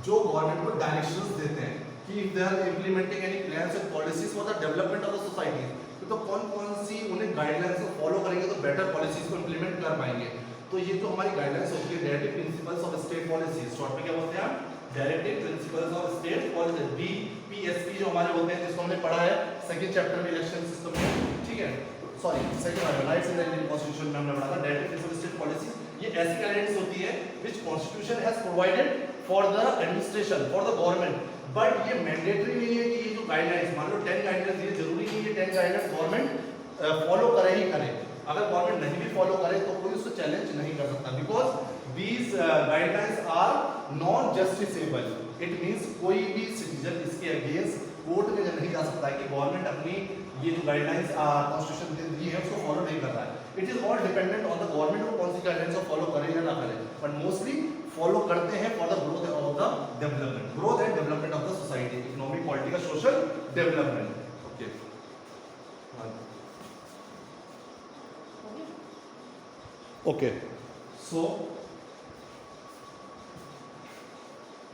जो government को directions देते हैं कि if they are implementing any plans and policies for the development of the society, तो कौन कौन सी उन्हें गाइडलाइंस को फॉलो करेंगे तो बेटर पॉलिसीज को इंप्लीमेंट कर पाएंगे। तो ये जो हमारी गाइडलाइंस होती है directive principles of state policies, short में क्या बोलते हैं आप, directive principles of state policy, DPSP जो हमारे होते हैं, जिसको हमने पढ़ा है सेकंड चैप्टर में इलेक्शन सिस्टम में, ठीक है, sorry second rights in the Indian constitution में हमने पढ़ा था डायरेक्टिव प्रिंसिपल स्टेट पॉलिसी। ये ऐसी गाइडेंस होती है which constitution has provided for the administration for the government, but ये मैंडेटरी नहीं है कि ये जो गाइडलाइंस, मान लो 10 गाइडलाइंस, ये जरूरी नहीं है 10 गाइडलाइंस गवर्नमेंट फॉलो करे ही करे। अगर गवर्नमेंट नहीं भी फॉलो करे तो कोई उसको चैलेंज नहीं कर सकता, because these guidelines are non justiciable. It means कोई भी सिटीजन इसके अगेंस्ट कोर्ट में नहीं जा सकता है कि गवर्नमेंट अपनी ये जो गाइडलाइंस कॉन्स्टिट्यूशन ने दी है उसको फॉलो नहीं कर रहा है। It is all dependent on the government को कौन सी गाइडलाइंस को फॉलो करे या ना करे, बट मोस्टली फॉलो करते हैं for the growth of the development, growth and development of the society, economic, political, social development. Okay, okay, so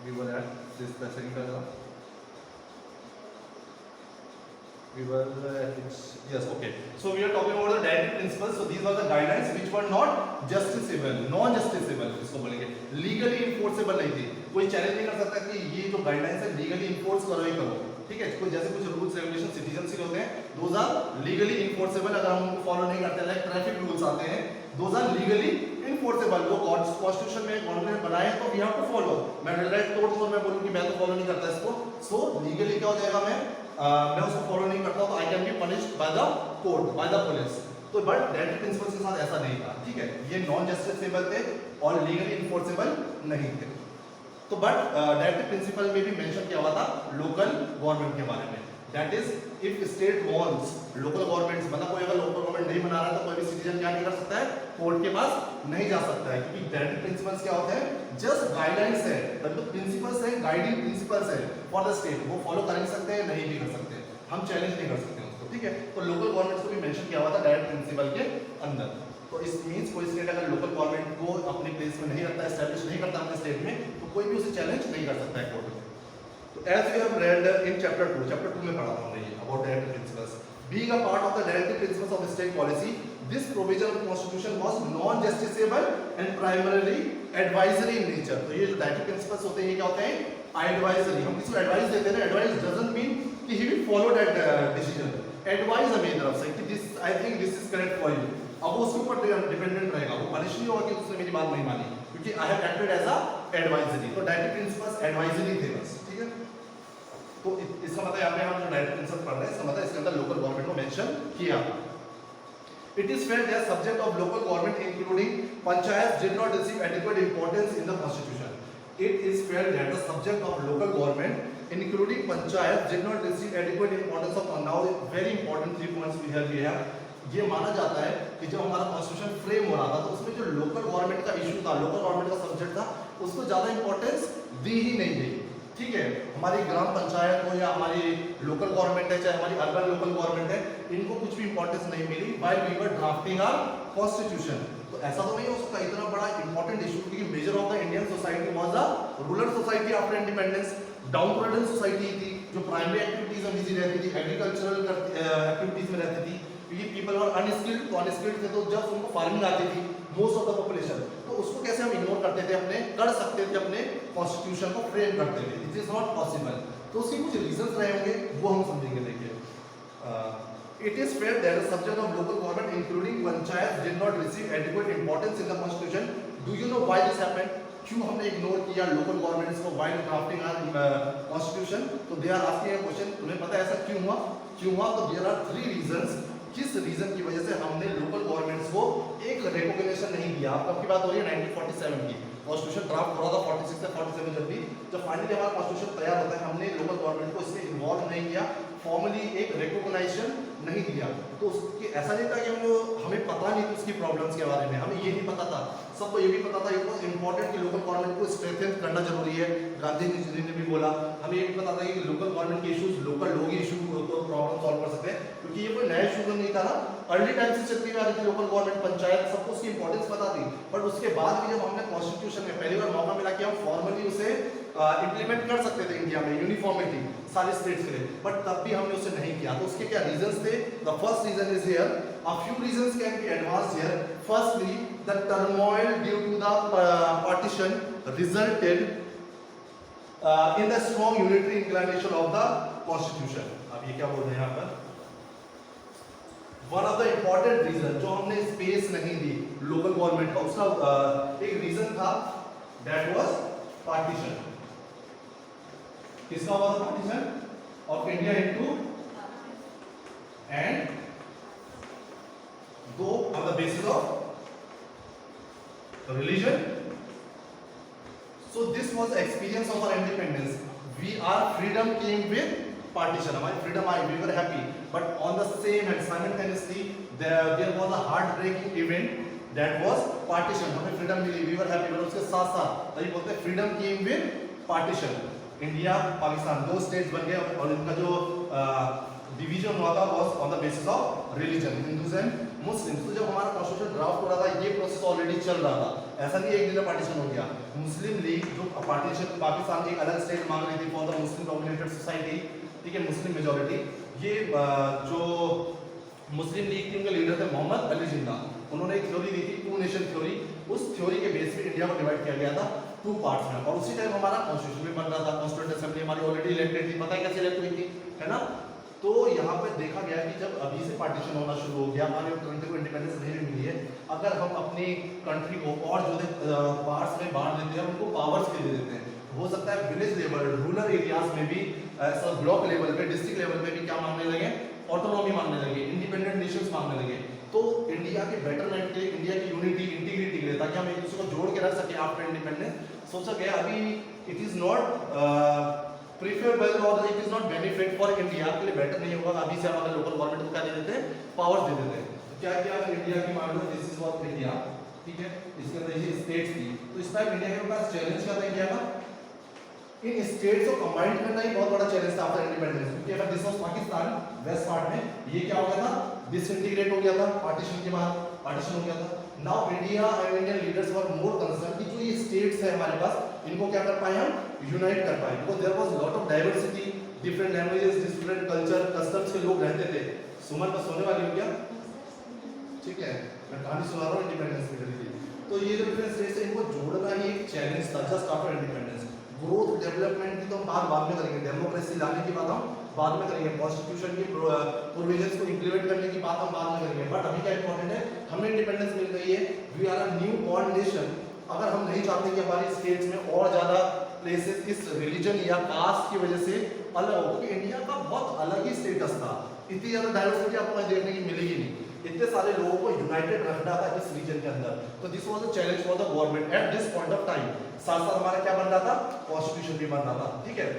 we were at this the second paragraph. We were yes, okay. So we are talking about the directive principles. So these are the guidelines which were not justiciable, non-justiciable इसको बोलेंगे, legally enforceable नहीं थी। कोई challenge नहीं कर सकता कि ये जो गाइडलाइंस है लीगली इन्फोर्स करो ही करो, ठीक है। कोई जैसे कुछ रूल्स रेगुलेशन सिटीजन से होते हैं, दोज आर लीगली इन्फोर्सेबल, अगर हम उनको फॉलो नहीं करते, लाइक ट्रैफिक रूल्स आते हैं, दोज आर लीगली इन्फोर्सेबल। वो कॉन्स्टिट्यूशन में गवर्नमेंट बनाए तो वी हैव टू फॉलो। मैं रेड लाइट तोड़ मैं बोलूं कि मैं तो फॉलो नहीं करता इसको, सो लीगली क्या हो जाएगा, मैं उसको फॉलो नहीं करता तो I can be punished by the court, by the police. तो बट डायरेक्टिव प्रिंसिपल्स के साथ ऐसा नहीं था, ठीक है, ये नॉन जस्टिसेबल थे और लीगली इन्फोर्सेबल नहीं थे। तो बट डायरेक्टिव प्रिंसिपल में भी मेंशन किया हुआ था लोकल गवर्नमेंट के बारे में, that is if state wants, local governments, मतलब कोई अगर लोकल गवर्नमेंट नहीं बना रहा तो कोई भी सिटीजन क्या नहीं कर सकता है, कोर्ट के पास नहीं जा सकता है, क्योंकि डायरेक्टिव प्रिंसिपल्स क्या होते हैं, जस्ट गाइडलाइंस है, मतलब प्रिंसिपल्स है, गाइडिंग प्रिंसिपल्स है फॉर द स्टेट, वो फॉलो कर सकते हैं, नहीं भी कर सकते, हम चैलेंज नहीं कर सकते उसको, ठीक है। तो लोकल गवर्नमेंट्स को भी मेंशन किया हुआ था डायरेक्ट प्रिंसिपल के अंदर। तो इस मींस कोई स्टेट अगर लोकल गवर्नमेंट को अपने प्लेस में नहीं रखता, एस्टैब्लिश नहीं करता अपने स्टेट में, तो कोई भी उसे चैलेंज नहीं कर सकता है कोर्ट में। तो as we have read in chapter 2 में पढ़ा था हमने ये about directive principles, being a part of the directive principles of state policy, this provision of constitution was non justiciable and primarily advisory in nature. तो ये जो directive principles होते हैं ये क्या होते हैं, एडवाइजरी। हम किसी को एडवाइस देते हैं ना, एडवाइस डजंट मीन कि he will follow that decision, advice है मेरी तरफ से कि this I think this is correct for you, अब वो उसके ऊपर डिपेंडेंट रहेगा, वो पनिश नहीं होगा कि उसने मेरी बात नहीं मानी, क्योंकि I have acted as a advisory. तो डायरेक्टिव प्रिंसिपल्स एडवाइजरी थे बस, ठीक है। तो इसका मतलब यहाँ पे हम जो डायरेक्टिव प्रिंसिपल पढ़ रहे हैं, इसका मतलब इसके अंदर लोकल गवर्नमेंट को मेंशन किया। It is felt that subject of local government including panchayats did not receive adequate importance in the constitution. It is felt that the subject of local government including panchayats did not receive adequate importance of, now very important 3 points we have। ये माना जाता है कि जब हमारा constitution frame हो रहा था तो उसमें जो लोकल गवर्नमेंट का इशू था, लोकल गवर्नमेंट का सब्जेक्ट था, उसको ज्यादा इंपॉर्टेंस दी ही नहीं गई, ठीक है। हमारी ग्राम पंचायत हो या हमारी लोकल गवर्नमेंट है, चाहे हमारी अर्बन लोकल गवर्नमेंट है, इनको कुछ भी इंपॉर्टेंस नहीं मिली while we were drafting our constitution. तो ऐसा तो नहीं हो सकता इतना बड़ा इंपॉर्टेंट इशू, क्योंकि major of the Indian society was a rural society after independence, down to earth society थी, जो प्राइमरी एक्टिविटीज में बिजी रहती थी, एग्रीकल्चरल एक्टिविटीज में रहती थी, क्योंकि पीपल वर अनस्किल्ड, तो अनस्किल्ड थे तो जब उनको फार्मिंग आती थी मोस्ट ऑफ द पॉपुलेशन, तो उसको कैसे हम इग्नोर करते थे, अपने कर सकते थे, अपने कॉन्स्टिट्यूशन को फ्रेम करते थे, इट इज नॉट पॉसिबल। तो उसके कुछ रीजंस रहे होंगे, वो हम समझेंगे। देखिए, it is failed that the subject of local government including panchayat did not receive adequate importance in the constitution. Do you know why this happened, क्यों हमने इग्नोर किया लोकल गवर्नमेंट्स को व्हाइल ड्राफ्टिंग आवर कॉन्स्टिट्यूशन। तो they are asking a question, तुम्हें पता है ऐसा क्यों हुआ, क्यों हुआ? तो देयर आर 3 रीजंस, किस रीजन की वजह से हमने लोकल गवर्नमेंट्स को एक रिकॉग्निशन नहीं दिया। आपकी बात हो रही है 1947 की, कॉन्स्टिट्यूशन ड्राफ्ट हो रहा था 46 से 47 जब भी, जब फाइनली हमारा कॉन्स्टिट्यूशन तैयार होता है, हमने लोकल गवर्नमेंट को इसमें इन्वॉल्व नहीं किया, फॉर्मली एक रिकॉग्निशन नहीं दिया। तो उसकी ऐसा नहीं था कि हमें पता नहीं था उसकी प्रॉब्लम्स के बारे में, हमें ये नहीं पता था, सबको ये भी पता था, ये बहुत इंपॉर्टेंट कि लोकल गवर्नमेंट को स्ट्रेंथन करना जरूरी है। गांधी जी ने भी बोला, हमें ये भी पता था कि लोकल गवर्नमेंट के इश्यूज लोकल लोग ही इशू को प्रॉब्लम सॉल्व कर सकते हैं, क्योंकि ये कोई नया इशू नहीं था ना, अर्ली टाइम से चलती आ रही थी लोकल गवर्नमेंट, पंचायत, सबको उसकी इंपॉर्टेंस पता थी। बट उसके बाद भी जब हमने कॉन्स्टिट्यूशन में पहली बार मौका मिला कि हम फॉर्मली उसे इंप्लीमेंट कर सकते थे इंडिया में यूनिफॉर्मिटी सारे स्टेट्स के लिए, बट तब भी हमने उसे नहीं किया। तो उसके क्या रीजंस थे? The first reason is here, a few reasons can be advanced here. Firstly the turmoil due to the partition resulted in the strong unitary inclination of the constitution. अब ये क्या बोल रहे हैं यहाँ पर? One of the important reason जो हमने स्पेस नहीं दी लोकल गवर्नमेंट का, उसका एक रीजन था, दैट वाज पार्टीशन। किसका हुआ था partition? Of India into and दो on the basis of religion. So this was the experience of our independence. Our freedom came with partition. हमारी freedom I, we were happy. But on the same and simultaneously there was a heartbreaking event, that was partition. हमें freedom मिली, we were happy. but उसके साथ साथ तभी बोलते हैं freedom came with partition. India Pakistan दो स्टेट्स बन गए और इनका जो डिवीजन हुआ था was on the basis of religion, Hindus and Muslims. तो जब हमारा कॉन्स्टिट्यूशन ड्राफ्ट हो रहा था, ये प्रोसेस ऑलरेडी चल रहा था, ऐसा नहीं एक दिन में पार्टीशन हो गया। मुस्लिम लीग जो पार्टीशन पाकिस्तान की एक अलग स्टेट मांग रही थी for the Muslim dominated society, ठीक है, मुस्लिम मेजॉरिटी, ये जो मुस्लिम लीग की उनके लीडर थे मोहम्मद अली जिन्ना, उन्होंने एक थ्योरी दी थी, टू नेशन थ्योरी। उस थ्योरी के बेस पे इंडिया को डिवाइड किया गया था टू पार्ट्स में, और उसी टाइम हमारा कॉन्स्टिट्यूशन भी बन रहा था, कॉन्स्टिट्यूएंट असेंबली हमारी ऑलरेडी इलेक्टेड थी, पता है कैसे इलेक्ट हुई थी, है ना। तो यहाँ पे देखा गया कि जब अभी से पार्टीशन होना शुरू हो गया, हमारे कंट्री को इंडिपेंडेंस नहीं भी मिली है, अगर हम अपनी कंट्री को और जो पार्ट्स में बांट देते हैं, उनको पावर्स भी दे देते हैं, हो सकता है विलेज लेवल, रूरल एरियाज में भी, ऐसा ब्लॉक लेवल पे, डिस्ट्रिक्ट लेवल पे भी क्या मांगने लगे? ऑटोनॉमी मांगने लगे, इंडिपेंडेंट नेशंस मांगने लगे। तो इंडिया के बेटरमेंट के लिए, इंडिया की यूनिटी, इंटीग्रिटी के लिए, ताकि हम एक दूसरे को जोड़ के रख सके आफ्टर इंडिपेंडेंस, सोचा गया अभी इट इज नॉट प्रीफरेबल और it is not benefit for India, के लिए बेटर नहीं होगा अभी से हम अगर लोकल गवर्नमेंट को क्या दे देते हैं? पावर्स दे देते हैं। तो क्या किया अगर इंडिया की मान लो दिस इज व्हाट इंडिया, ठीक है, इसके अंदर ये स्टेट्स थी, तो इस टाइम इंडिया के पास चैलेंज क्या था इंडिया का? इन स्टेट्स को कंबाइन करना ही बहुत बड़ा चैलेंज था आफ्टर इंडिपेंडेंस, क्योंकि अगर this was Pakistan west part में, ये क्या हो गया था? डिसइंटीग्रेट हो गया था, पार्टीशन के बाद पार्टीशन हो गया था। Now India and Indian leaders were more concern कि जो ये स्टेट्स है हमारे पास, इनको क्या कर पाए हम? यूनाइट कर पाए, because there was lot of diversity, different languages, different culture, customs के लोग रहते थे। सुमन बस सोने वाली हो क्या? ठीक है, मैं कहानी सुना रहा हूँ इंडिपेंडेंस के लिए। तो ये जो डिफरेंट स्टेट्स है, इनको जोड़ना ही एक चैलेंज था just after independence. Growth development की तो हम बाद में करेंगे, डेमोक्रेसी लाने की बात हम बाद में करेंगे, कॉन्स्टिट्यूशन की प्रोविजंस को इंप्लीमेंट करने की बात हम बाद में करेंगे, बट अभी क्या इंपॉर्टेंट है? हमें इंडिपेंडेंस मिल गई है, we are a new born nation. अगर हम नहीं चाहते कि हमारी स्टेट्स में और ज़्यादा प्लेसेस इस रिलीजन या कास्ट की वजह से अलग हो, क्योंकि इंडिया का बहुत अलग ही स्टेटस था, इतनी ज़्यादा डाइवर्सिटी आपको कहीं देखने की मिलेगी नहीं, इतने सारे लोगों को यूनाइटेड रखना था इस रीजन के अंदर। तो this was a challenge for the government at this point of time. साथ साथ हमारा क्या बन रहा था? कॉन्स्टिट्यूशन भी बन रहा था, ठीक है।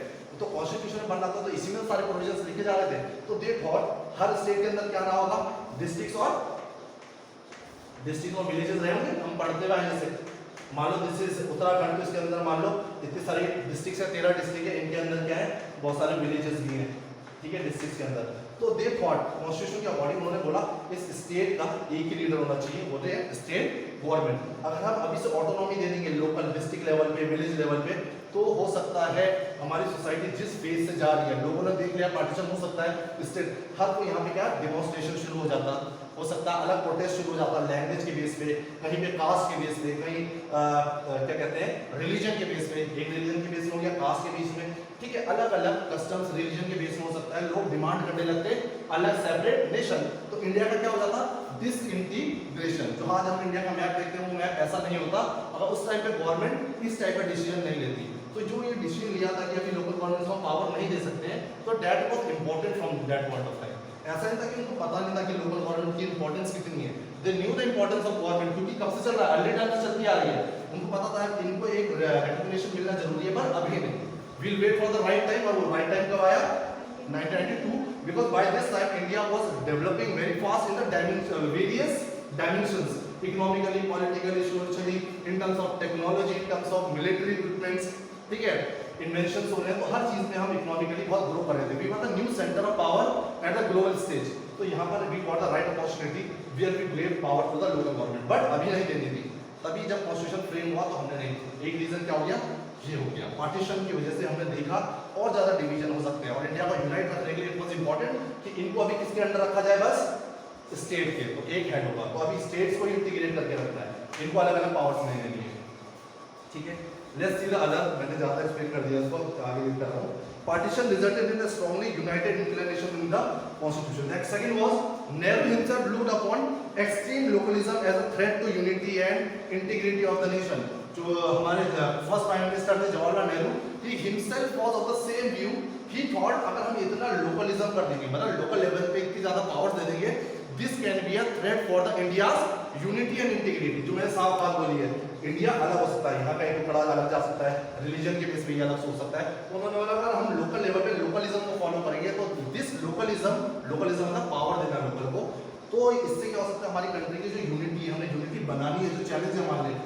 तो कॉन्स्टिट्यूशन बन रहा था, तो इसी में सारे प्रोविजंस लिखे जा रहे थे। तो दे थॉट हर स्टेट के अंदर क्या रहा होगा? डिस्ट्रिक्ट्स और विलेजेस रहे होंगे, हम पढ़ते हुए आए जैसे मान लो दिस इज उत्तराखंड, तो इसके अंदर मान लो इतने सारे डिस्ट्रिक्ट्स है, 13 डिस्ट्रिक्ट है, इनके अंदर क्या है? बहुत सारे विलेजेस भी हैं, ठीक है, डिस्ट्रिक्ट्स के अंदर। तो दे थॉट कॉन्स्टिट्यूशन के अकॉर्डिंग उन्होंने बोला इस स्टेट का एक ही लीडर होना चाहिए, बोलते हैं स्टेट गवर्नमेंट। अगर हम अभी से ऑटोनॉमी दे देंगे लोकल, डिस्ट्रिक्ट लेवल पे, विलेज लेवल पे, तो हो सकता है हमारी सोसाइटी जिस फेज से जा रही है, लोगों ने देख लिया पार्टीशन हो सकता है स्टेट, हर कोई यहाँ पे क्या डेमोन्स्ट्रेशन शुरू हो सकता है अलग प्रोटेस्ट शुरू हो जाता है, लैंग्वेज के बेस पे, कहीं पे कास्ट के बेस पे, कहीं क्या कहते हैं रिलीजन के बेस पे, एक रिलीजन के बेस में हो गया, कास्ट के बेस में, ठीक है, अलग अलग कस्टम्स रिलीजन के बेस में हो सकता है, लोग डिमांड करने लगते अलग सेपरेट नेशन। तो इंडिया का क्या हो जाता? डिसइंटीग्रेशन। जो आज हम इंडिया का मैप देखते हैं वो मैप ऐसा नहीं होता अगर उस टाइम पे गवर्नमेंट इस टाइप का डिसीजन नहीं लेती। तो जो ये डिसीजन लिया था कि अभी लोकल गवर्नमेंट को पावर नहीं दे सकते हैं, तो that was important from that point of time. ऐसा नहीं था कि उनको पता नहीं था कि लोकल गवर्नमेंट की इंपॉर्टेंस कितनी है, they knew the importance of government, क्योंकि कब से चल रहा है? अर्ली टाइम से चलती आ रही है, उनको पता था कि इनको एक रिकॉग्निशन मिलना जरूरी है, पर अभी नहीं, will wait for the right time. और वो राइट टाइम कब आया? 1992 Because by this time India was developing very fast in the various dimensions, economically, politically, socially, in terms of technology, in terms of military equipments, ठीक है, invention हो रहे हैं, तो हर चीज में हम इकोनॉमिकली बहुत ग्रो कर रहे थे. We were the new centre of power at the global stage. तो यहाँ पर we got the right opportunity where we gave power to the local government. But अभी नहीं देनी थी. तभी जब कॉन्स्टिट्यूशन फ्रेम हुआ तो हमने नहीं. एक रीजन क्या हो गया, ये हो गया, पार्टीशन की वजह से हमने देखा और ज्यादा डिवीजन हो सकते हैं. और इंडिया को यूनाइट रखने के लिए इट वाज इंपॉर्टेंट कि इनको अभी किसके अंडर रखा जाए, बस स्टेट के. तो एक हेड होगा, तो अभी स्टेट्स को इंटीग्रेट करके रखना है, इनको अलग अलग पावर्स नहीं देनी है. ठीक है, लेट्स सी द अदर. मैंने ज्यादा एक्सप्लेन कर दिया इसको, आगे लिख कर रहा हूं. Partition resulted in a strongly united inclination in the constitution. Next, second was Nehru himself looked upon extreme localism as a threat to unity and integrity of the nation. जो हमारे फर्स्ट प्राइम मिनिस्टर थे Jawaharlal Nehru, he himself was of the same view. He thought अगर हम इतना लोकलिज्म कर देंगे, मतलब local level पे इतनी ज्यादा पावर्स दे देंगे, this can be a threat for the India's unity and integrity. जो मैंने साफ बात बोली है, इंडिया अलग हो सकता है, यहाँ का एक टुकड़ा अलग जा सकता है, रिलीजन के बेस पे ये अलग सोच सकता है. उन्होंने बोला अगर हम लोकल लेवल पे लोकलिज्म को फॉलो करेंगे तो दिस लोकलिज्म मतलब पावर देना लोकल को, तो इससे क्या हो सकता है, हमारी कंट्री की जो यूनिटी है, हमें यूनिटी बनानी है, जो चैलेंज है हमारे लिए,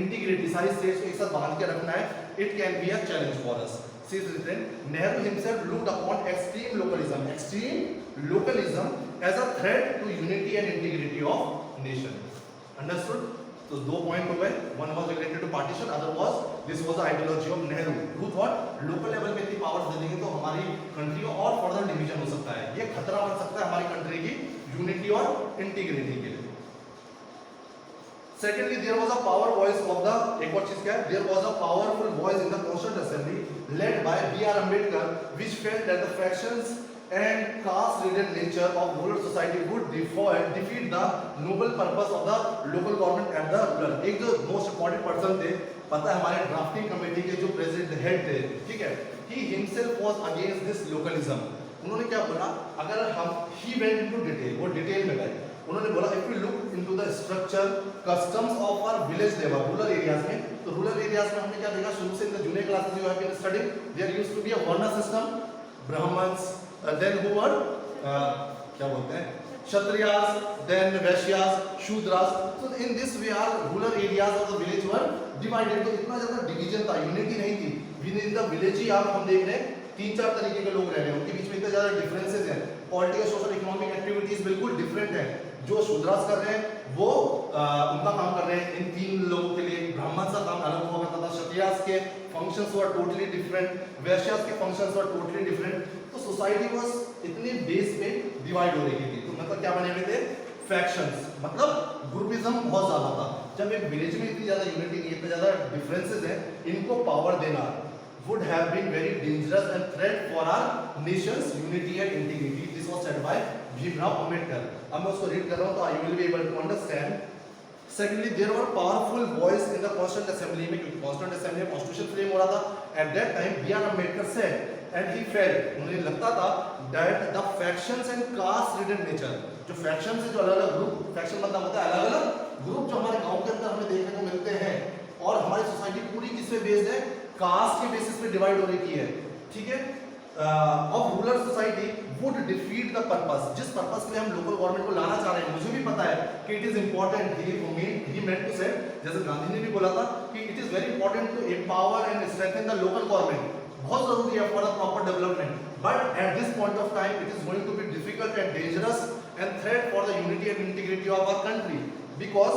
इंटीग्रिटी, सारी स्टेट्स को एक साथ बांध के रखना है, it can be a challenge for us. See this then, Nehru himself looked upon extreme localism as a threat to unity and integrity of nation. Understood? तो दो पॉइंट हो गए. One was related to partition, other was this was the ideology of Nehru, who thought local level पे इतनी powers दे देंगे तो हमारी country को और फर्दर डिवीजन हो सकता है, ये खतरा बन सकता है हमारी कंट्री की यूनिटी और इंटीग्रिटी के लिए. Secondly, there was a power voice of the, एक और चीज क्या है, there was a powerful voice in the Constituent Assembly led by B.R. Ambedkar, which felt that the factions and caste-ridden nature of rural society would defeat the noble purpose of the local government and the ruler. एक जो most important person थे, पता है हमारे drafting committee के जो president head थे, ठीक है, he himself was against this localism. उन्होंने क्या बोला, अगर हम he went into detail, वो डिटेल में गए. उन्होंने बोला if we look into the structure customs of our village level rural areas में, तो rural areas में हमने क्या देखा, शुरू से in the junior classes you have been studying, there used to be a varna system, brahmans, then who were क्या बोलते हैं, kshatriyas, then vaishyas, shudras. So in this way our rural areas of the village were divided. तो इतना ज्यादा division था, unity नहीं थी. With the village ही आप हम देख रहे हैं 3-4 तरीके के लोग रह रहे हैं, उनके बीच में इतने ज्यादा डिफरेंसेस हैं, पॉलिटिकल सोशल इकोनॉमिक एक्टिविटीज बिल्कुल डिफरेंट है. जो शूद्रास कर रहे हैं वो उनका काम कर रहे हैं इन 3 लोगों के लिए, ब्राह्मण का काम अलग हुआ करता था, क्षत्रियास के फंक्शंस वर टोटली डिफरेंट, वैश्यास के फंक्शंस वर टोटली डिफरेंट. तो सोसाइटी वाज इतने बेस पे डिवाइड हो रही थी. तो मतलब क्या बने हुए थे, फैक्शंस, मतलब ग्रुपिज्म बहुत ज्यादा था. जब एक विलेज में इतनी ज्यादा यूनिटी नहीं, इतने ज्यादा डिफरेंसेस हैं, इनको पावर देना would have been very dangerous and threat for our nation's unity and integrity. This was said by Bhimrao Ambedkar. अब मैं उसको रीड कर रहा हूँ तो you will be able to understand. Secondly, there were powerful voice in the Constituent Assembly में, क्योंकि Constituent Assembly में Constitution frame हो रहा था. At that time, B.R. Ambedkar said, and he felt, उन्हें लगता था that the factions and caste-ridden nature, जो factions है, जो अलग-अलग ग्रुप, faction मतलब होता है अलग-अलग ग्रुप जो हमारे गांव के अंदर हमें देखने को मिलते हैं, और हमारी सोसाइटी पूरी किस पे बेस्ड है, कास्ट के बेसिस पे डिवाइड हो रही है, ठीक है, of rural society would defeat the purpose. जिस पर्पस के लिए हम लोकल गवर्नमेंट को लाना चाह रहे हैं, मुझे भी पता है कि it is important, he meant to say, जैसे गांधी ने भी बोला था कि it is very important to empower and strengthen the local government, बहुत जरूरी है for the proper development. But at this point of time it is going to be difficult and dangerous and threat for the unity and integrity of our country, because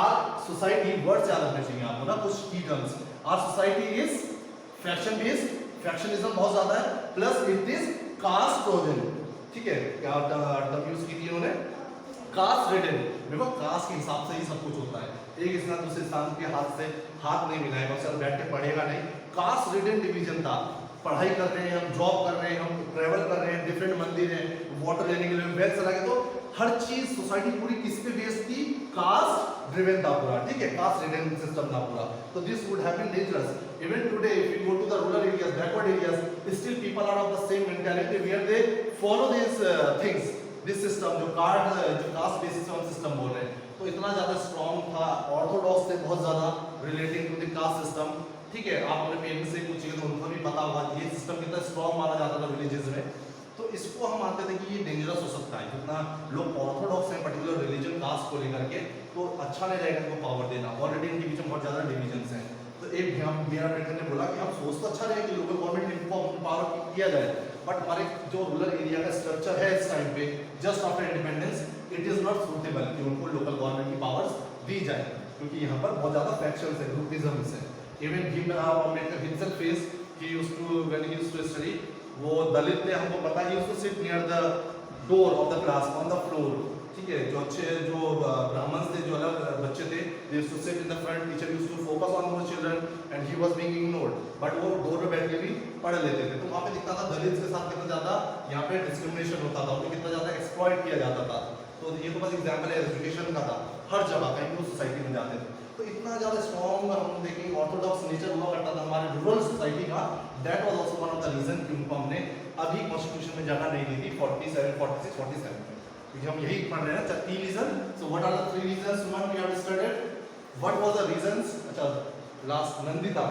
our society, word से याद रखना चाहिए आपको ना कुछ की terms, our society is faction based, factionism बहुत ज्यादा है, plus it is caste ridden. ठीक है, क्या टर्म यूज की थी उन्होंने, कास्ट रिडन. देखो कास्ट के हिसाब से ही सब कुछ होता है, एक इंसान दूसरे इंसान के हाथ से हाथ नहीं मिलाएगा, उससे बैठ के पढ़ेगा नहीं. कास्ट रिडन डिवीजन था, पढ़ाई कर रहे हैं हम, जॉब कर रहे हैं हम, ट्रैवल कर रहे हैं, डिफरेंट मंदिर हैं, वाटर लेने के लिए वेल चला गया, तो हर चीज सोसाइटी पूरी किस पे बेस्ड थी, कास्ट ड्रिवन था पूरा. ठीक है, कास्ट रिडन सिस्टम था पूरा. तो this would have been dangerous. Even today if you go to the rural areas, backward areas, still people are of the same mentality where they follow this things, this system जो caste basis on system बोल रहे हैं. तो इतना ज्यादा strong था, Orthodox थे बहुत ज्यादा relating to the caste system. ठीक है, आप अपने पेरेंट्स से पूछिए तो उनको भी पता होगा ये सिस्टम कितना स्ट्रांग माना जाता था विलेजेस में. तो इसको हम मानते थे कि ये डेंजरस हो सकता है, जितना लोग ऑर्थोडॉक्स हैं पर्टिकुलर रिलीजन कास्ट को लेकर के, तो अच्छा नहीं रहेगा इनको पावर देना। ऑलरेडी इनके बीच में बहुत ज़्यादा डिविजन्स हैं। तो एक मेरा मेंटर ने बोला कि हम सोच तो अच्छा रहे कि लोकल गवर्नमेंट इनको पावर किया जाए, बट हमारे जो रूरल एरिया का स्ट्रक्चर है इस टाइम पे just after independence, it is not suitable कि उनको लोकल गवर्नमेंट की पावर्स दी जाए, क्योंकि यहाँ पर बहुत ज़्यादा फैक्शंस है, ग्रुपिज्म्स है। Even Bhimrao Ambedkar himself face he used to when he used to study, वो दलित थे, हमको पता है, used to sit near the door of the class on the floor, ठीक है। जो अच्छे जो ब्राह्मण्स थे, जो अलग बच्चे थे, they used to sit in the front, teacher used to focus on those children and he was being ignored, but वो डोर पे बैठ के भी पढ़ लेते थे। तो वहाँ पे दिखता था दलित के साथ कितना ज़्यादा यहाँ पे डिस्क्रिमिनेशन होता था, उनको कितना ज़्यादा एक्सप्लॉइट किया जाता था। तो ये तो बस एग्जाम्पल है एजुकेशन का था, हर जगह कहीं भी सोसाइटी में जाते थे तो इतना ज़्यादा स्ट्रॉन्ग हम देखेंगे ऑर्थोडॉक्स नेचर हुआ करता था हमारे रूरल सोसाइटी का। That was also one of the reason कि उनको हमने अभी कॉन्स्टिट्यूशन में जगह नहीं दी थी 47, 46, 47 में, क्योंकि हम यही पढ़ रहे हैं 3 reason. So what are the 3 reasons one we have studied, what was the reasons, अच्छा last Nandita,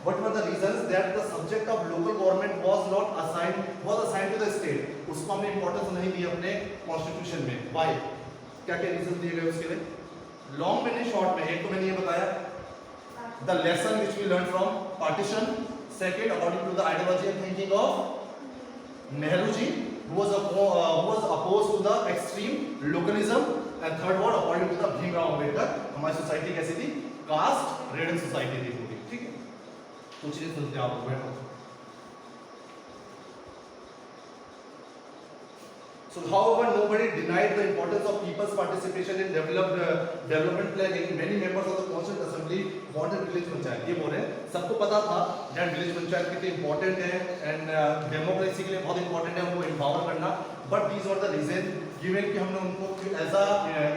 what were the reasons that the subject of local government was assigned to the state, उसको हमने इंपॉर्टेंस नहीं दी अपने constitution में। why, क्या क्या reason दिए गए उसके लिए, लॉन्ग में नहीं शॉर्ट में। एक तो मैंने ये बताया the lesson which we learn from partition, second according to the ideology and thinking of Nehru ji who was opposed to the extreme localism, and third one according to the Bhimrao Ambedkar हमारी सोसाइटी कैसी थी, कास्ट रिडन सोसाइटी थी पूरी, ठीक है। कुछ चीजें सुनते हैं आप बैठो। So however, nobody denied the importance of people's participation in development planning. Many members of the Constituent Assembly wanted village panchayat. ये बोल रहे हैं सबको पता था that village पंचायत कितनी important है and democracy के लिए बहुत important है उनको empower करना. But these were the reason given कि हमने उनको as a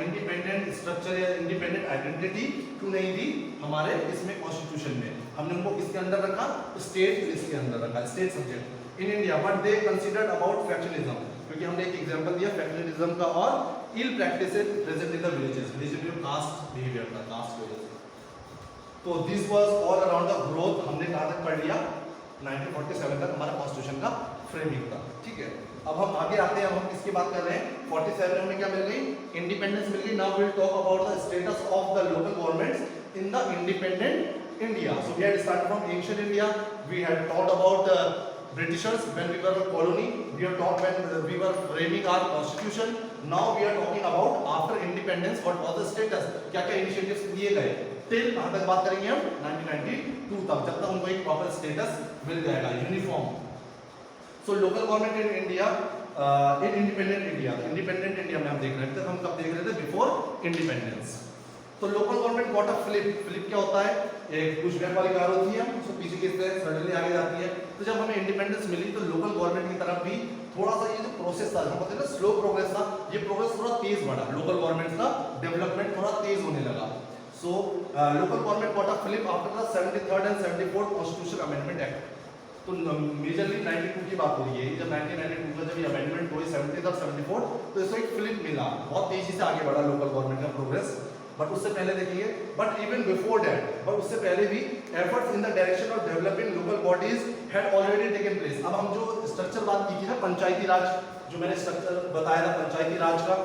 independent structure या independent identity क्यों नहीं दी हमारे इसमें constitution में. हमने उनको किसके अंदर रखा, state list के अंदर रखा, state subject. In India, what they considered about factionalism. क्योंकि हमने एक एग्जांपल दिया फैक्शनलिज्म का और ill practices present in the villages, village में कास्ट बिहेवियर था, कास्ट की वजह से। तो this was all around the growth. हमने कहां तक पढ़ लिया, 1947 तक हमारा कॉन्स्टिट्यूशन का फ्रेमिंग था, ठीक है। अब हम आगे आते हैं, हम किसकी बात कर रहे हैं, 47 में हमें क्या मिल गई, इंडिपेंडेंस मिल गई। Now we will talk about the status of the local governments in the independent India. So we had started from ancient India, we had talked about Britishers when we were a colony, we have talked when we were framing our constitution. Now we are talking about after independence, what was the status, क्या क्या initiatives लिए गए, till कहाँ तक बात करेंगे हम 1992 तक, जब तक उनको एक proper status मिल जाएगा uniform. So local government in India, in independent India में हम देख रहे थे, हम कब देख रहे थे, before independence। तो local government got a flip क्या होता है, एक पुशबैक वाली कार होती है, उसको पीछे खींचते हैं, सडनली आगे जाती है। तो जब हमें इंडिपेंडेंस मिली तो लोकल गवर्नमेंट की तरफ भी थोड़ा सा ये जो प्रोसेस था, हम कहते हैं ना स्लो प्रोग्रेस था, ये प्रोग्रेस थोड़ा तेज बढ़ा, लोकल गवर्नमेंट का डेवलपमेंट थोड़ा तेज होने लगा। So local government got a flip after the 73rd and 74th constitution amendment act. तो मेजरली 92 की बात हो रही है, जब 1992 का जब ये अमेंडमेंट हुई 73 और 74, तो इसको एक फ्लिप मिला, बहुत तेजी से आगे बढ़ा लोकल गवर्नमेंट का प्रोग्रेस। बट उससे पहले देखिए, but even before that, but उससे पहले भी efforts in the direction of developing local bodies had already taken place. अब हम जो स्ट्रक्चर बात की थी ना, पंचायती राज, जो मैंने स्ट्रक्चर बताया था पंचायती राज का,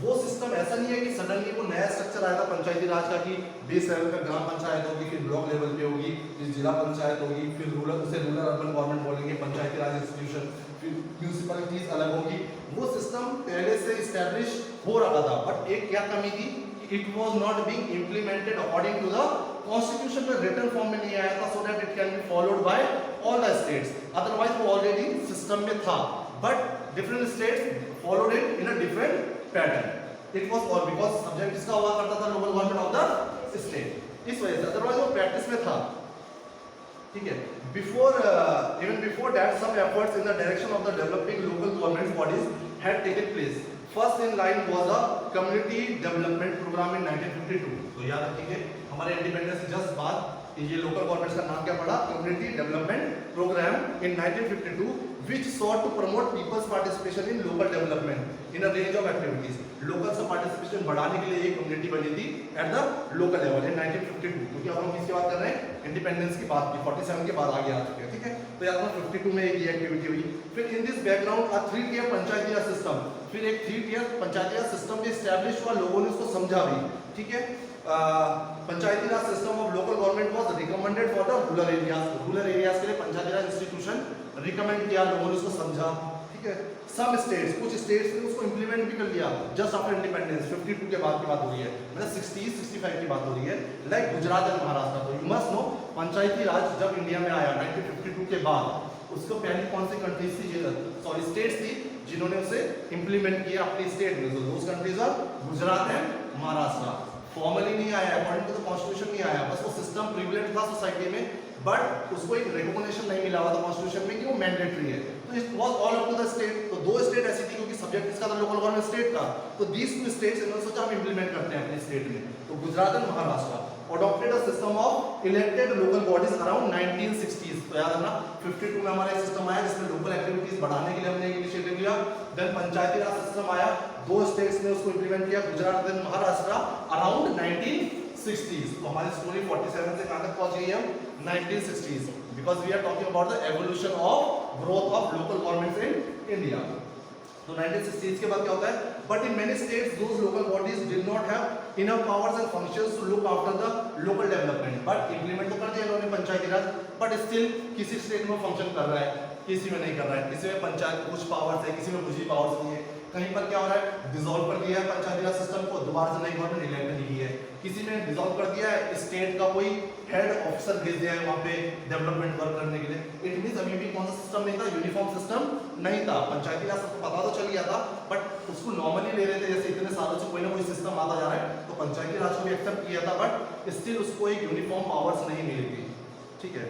वो सिस्टम ऐसा नहीं है कि सडनली वो नया स्ट्रक्चर आया था पंचायती राज का कि बेस लेवल पे ग्राम पंचायत होगी, फिर ब्लॉक लेवल पे होगी, फिर जिला पंचायत होगी, फिर रूरल अर्बन गवर्नमेंट बोलेंगे, पंचायती राज इंस्टीट्यूशन, फिर म्यूनिसिपैलिटीज अलग होगी। वो सिस्टम पहले से इस्टेब्लिश हो रहा था, बट एक क्या कमी थी, it was not being implemented according to the constitution में written form में नहीं आया था, so that it can be followed by all the states. Otherwise वो already system में था, but different states followed it in a different pattern. It was all because subject किसका हुआ करता था, local government of the state, इस वजह से, otherwise वो practice में था, ठीक है। Before even before that, some efforts in the direction of the developing local government bodies had taken place. First in line was a community development program in 1952. तो याद रखिए हमारे इंडिपेंडेंस से जस्ट बाद ये लोकल गवर्नमेंट्स का नाम क्या पड़ा, community development programme in 1952, which sought to promote people's participation in local development in a range of activities. Local से पार्टिसिपेशन बढ़ाने के लिए एक कम्युनिटी बनी थी at the local level in 1952, क्योंकि अब हम किसकी बात कर रहे हैं, इंडिपेंडेंस की बात की, 47 के बाद आगे आ चुके हैं, ठीक है। तो याद रखना 52 में ये एक्टिविटी हुई। फिर in this background a 3-tier Panchayati Raj system, फिर एक 3-tier पंचायती राज सिस्टम भी एस्टैब्लिश हुआ, लोगों ने उसको समझा भी, ठीक है। Panchayati Raj system of local government was recommended for the rural areas, rural areas के लिए पंचायती राज इंस्टीट्यूशन रिकमेंड किया, लोगों ने उसको समझा, ठीक है। सम स्टेट्स, कुछ स्टेट्स ने उसको इंप्लीमेंट भी कर लिया जस्ट आफ्टर इंडिपेंडेंस, 52 के बाद की बात हो रही है, मतलब 60 65 की बात हो रही है, लाइक गुजरात एंड महाराष्ट्र। तो यू मस्ट नो पंचायती राज जब इंडिया में आया 1952 के बाद, उसको पहली कौन सी कंट्रीज थी, सॉरी स्टेट्स थी जिन्होंने उसे इंप्लीमेंट किया अपनी स्टेट में, those countries are Gujarat and Maharashtra. Formally नहीं आया, अकॉर्डिंग टू द कॉन्स्टिट्यूशन नहीं आया, बस वो सिस्टम प्रिविलेज था सोसाइटी में, बट उसको एक रिकॉग्निशन नहीं मिला हुआ था कॉन्स्टिट्यूशन में कि वो मैंडेटरी है। तो it was all up to the state. तो दो स्टेट ऐसी थी क्योंकि सब्जेक्ट इसका था लोकल गवर्नमेंट स्टेट का, तो दीस टू स्टेट्स इन्होंने सोचा हम इंप्लीमेंट करते हैं अपने स्टेट में, तो Gujarat and Maharashtra adopted a system of elected local bodies around 1960s। तो याद रखना 52 में हमारा एक सिस्टम आया जिसमें लोकल एक्टिविटीज बढ़ाने के लिए हमने एक इनिशिएटिव लिया। देन पंचायती राज सिस्टम आया, दो स्टेट्स ने उसको इंप्लीमेंट किया, Gujarat and Maharashtra, around 1960s। तो हमारी स्टोरी 47 से कहां तक पहुंच गई हम, 1960s, because we are talking about the evolution of growth of local governments in India. तो 1960s के बाद क्या होता है, but in many states those local bodies did not have enough powers and functions to look after the local development. But implement तो कर दिया इन्होंने पंचायती राज, बट स्टिल किसी स्टेट में फंक्शन कर रहा है, किसी में नहीं कर रहा है, किसी में पंचायत कुछ पावर्स है, किसी में कुछ ही पावर्स नहीं है, कहीं पर क्या हो रहा है, डिसॉल्व कर दिया है पंचायती राज सिस्टम को, दोबारा से नई गवर्नमेंट इलेक्ट नहीं की है, किसी में डिसॉल्व कर दिया है, स्टेट का कोई हेड ऑफिसर भेज दिया है वहां पे डेवलपमेंट वर्क करने के लिए। इट मींस अभी भी कौन सा सिस्टम नहीं था, यूनिफॉर्म सिस्टम नहीं था। पंचायती राज सबको पता तो चल गया था, बट उसको नॉर्मली ले रहे थे, जैसे इतने सालों से कोई ना कोई सिस्टम आता जा रहा है, तो पंचायती राज को भी एक्सेप्ट किया था, बट स्टिल उसको एक यूनिफॉर्म पावर्स नहीं मिली थी, ठीक है।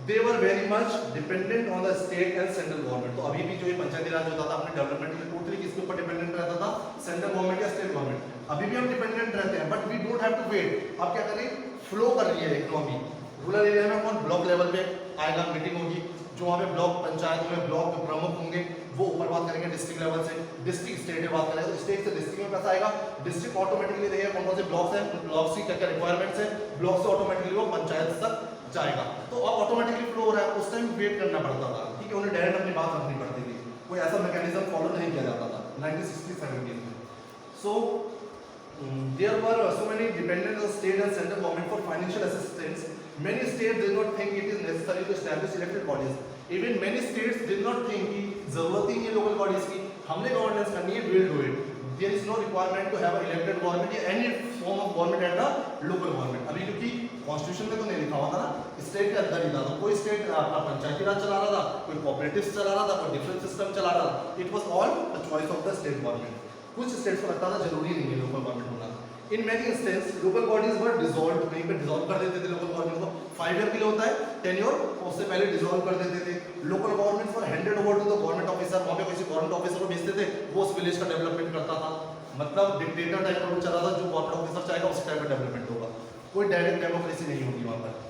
They were very much dependent on the state and central government। तो अभी भी जो ये पंचायती राज होता था अपने डेवलपमेंट के लिए टोटली किसके ऊपर डिपेंडेंट रहता था, सेंट्रल गवर्नमेंट या स्टेट गवर्नमेंट। अभी भी हम डिपेंडेंट रहते हैं, but we don't have to wait. अब क्या करें, फ्लो कर रही है इकोनॉमी। रूरल एरिया में कौन ब्लॉक लेवल पे आएगा, मीटिंग होगी, जो वहाँ पे ब्लॉक पंचायत में ब्लॉक प्रमुख होंगे वो ऊपर बात करेंगे डिस्ट्रिक्ट लेवल से, डिस्ट्रिक्ट स्टेट में बात करेंगे तो स्टेट से डिस्ट्रिक्ट में पैसा आएगा, डिस्ट्रिक्ट ऑटोमेटिकली देखिए कौन कौन से ब्लॉक्स हैं, ब्लॉक्स की क्या क्या रिक्वायरमेंट्स है, ब्लॉक से ऑटोमेटिकली वो पंचायत तक जाएगा। तो अब ऑटोमेटिकली फ्लो हो रहा है, उस टाइम वेट करना पड़ता था, ठीक है, उन्हें डायरेक्ट अपनी बात रखनी पड़ती थी, कोई ऐसा मैकेनिज्म फॉलो नहीं किया जाता था 1960-70 में। सो there were so many dependent on state and central government for financial assistance. Many states did not think it is necessary to establish elected bodies. Even many states did not think कि जरूरत ही नहीं है local bodies की, हमने governance करनी है, we'll do it. There is no requirement to have an elected government या any form of government at the local government। अभी क्योंकि कॉन्स्टिट्यूशन में तो नहीं लिखा हुआ था ना, स्टेट के अंदर ही था, तो कोई स्टेट अपना पंचायती राज चला रहा था, कोई कोऑपरेटिव चला रहा था, कोई डिफरेंट सिस्टम चला रहा था। It was all the choice of the state government. कुछ स्टेट्स को लगता था जरूरी नहीं है लोकल गवर्नमेंट होना। In many instance local bodies were dissolve, कहीं पे डिसॉल्व कर देते थे लोकल गवर्नमेंट को, 5 ईयर के लिए होता है टेन्योर, उससे पहले डिसॉल्व कर देते थे। Local government were handed over to the government officer, वहां पे किसी गवर्नमेंट ऑफिसर को भेजते थे, वो उस विलेज का डेवलपमेंट करता था। मतलब डिक्टेटर टाइप का चला था, जो गवर्नमेंट ऑफिसर चाहेगा उस टाइप का डेवलपमेंट होगा, कोई डायरेक्ट डेमोक्रेसी नहीं होगी वहां पर।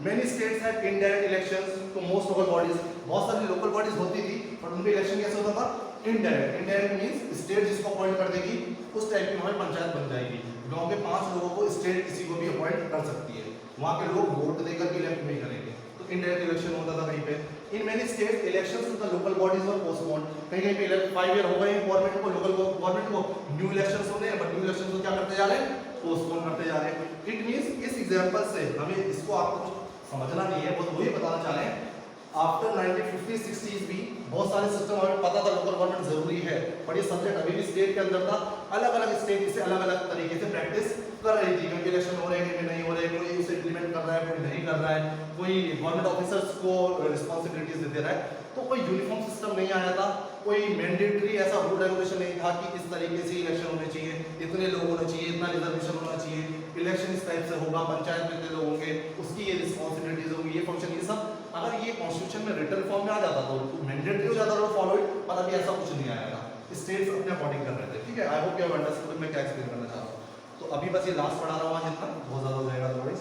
Many states had indirect elections to most local bodies। बहुत सारी लोकल बॉडीज होती थी, पर उनके इलेक्शन कैसे होता था, इनडायरेक्ट। इनडायरेक्ट मींस स्टेट जिसको अपॉइंट कर देगी उस टाइप की हमारी पंचायत बन जाएगी। गांव के 5 लोगों को स्टेट किसी को भी अपॉइंट कर सकती है, वहां के लोग वोट देकर भी इलेक्ट नहीं करेंगे, तो इनडायरेक्ट इलेक्शन होता था कहीं पे। In many states elections to the local bodies were postponed, कहीं कहीं पे 5 ईयर हो गए गवर्नमेंट को, लोकल गवर्नमेंट को, न्यू इलेक्शंस होने हैं, बट न्यू इलेक्शंस को क्या करते जा रहे हैं, पोस्टपोन करते जा रहे हैं। इट मींस इस एग्जांपल से हमें इसको आपको समझना नहीं है, बस वही बताना चाह रहे हैं। आफ्टर 1950-60s भी बहुत सारे सिस्टम हमें पता था लोकल गवर्नमेंट जरूरी है, पर ये सब्जेक्ट अभी भी स्टेट के अंदर था। अलग अलग स्टेट इसे अलग अलग तरीके से प्रैक्टिस कर रही थी, क्योंकि इलेक्शन हो रहे हैं कि नहीं हो रहे, कोई उसे इम्प्लीमेंट कर रहा है, कोई नहीं कर रहा है, कोई गवर्नमेंट ऑफिसर्स को रिस्पॉन्सिबिलिटीज दे रहा है। तो कोई यूनिफॉर्म सिस्टम नहीं आया था, कोई मैंडेटरी ऐसा रूल रेगुलेशन नहीं था कि इस तरीके से इलेक्शन होने चाहिए, इतने लोग होने चाहिए, इतना रिजर्वेशन होना चाहिए, इलेक्शन इस टाइप से होगा, पंचायत में इतने लोग होंगे, उसकी ये रिस्पॉन्सिबिलिटीज होंगी, ये फंक्शन, ये सब अगर ये कॉन्स्टिट्यूशन में रिटन फॉर्म में आ जाता तो मैंडेटरी हो जाता था फॉलो इट, पर अभी ऐसा कुछ नहीं आया था, स्टेट्स अपने अकॉर्डिंग कर रहे थे, ठीक है। I hope you have understood मैं क्या एक्सप्लेन करना चाह रहा हूँ। तो अभी बस ये लास्ट पढ़ा रहा हूँ आज, इतना बहुत ज़्यादा हो जाएगा अदरवाइज।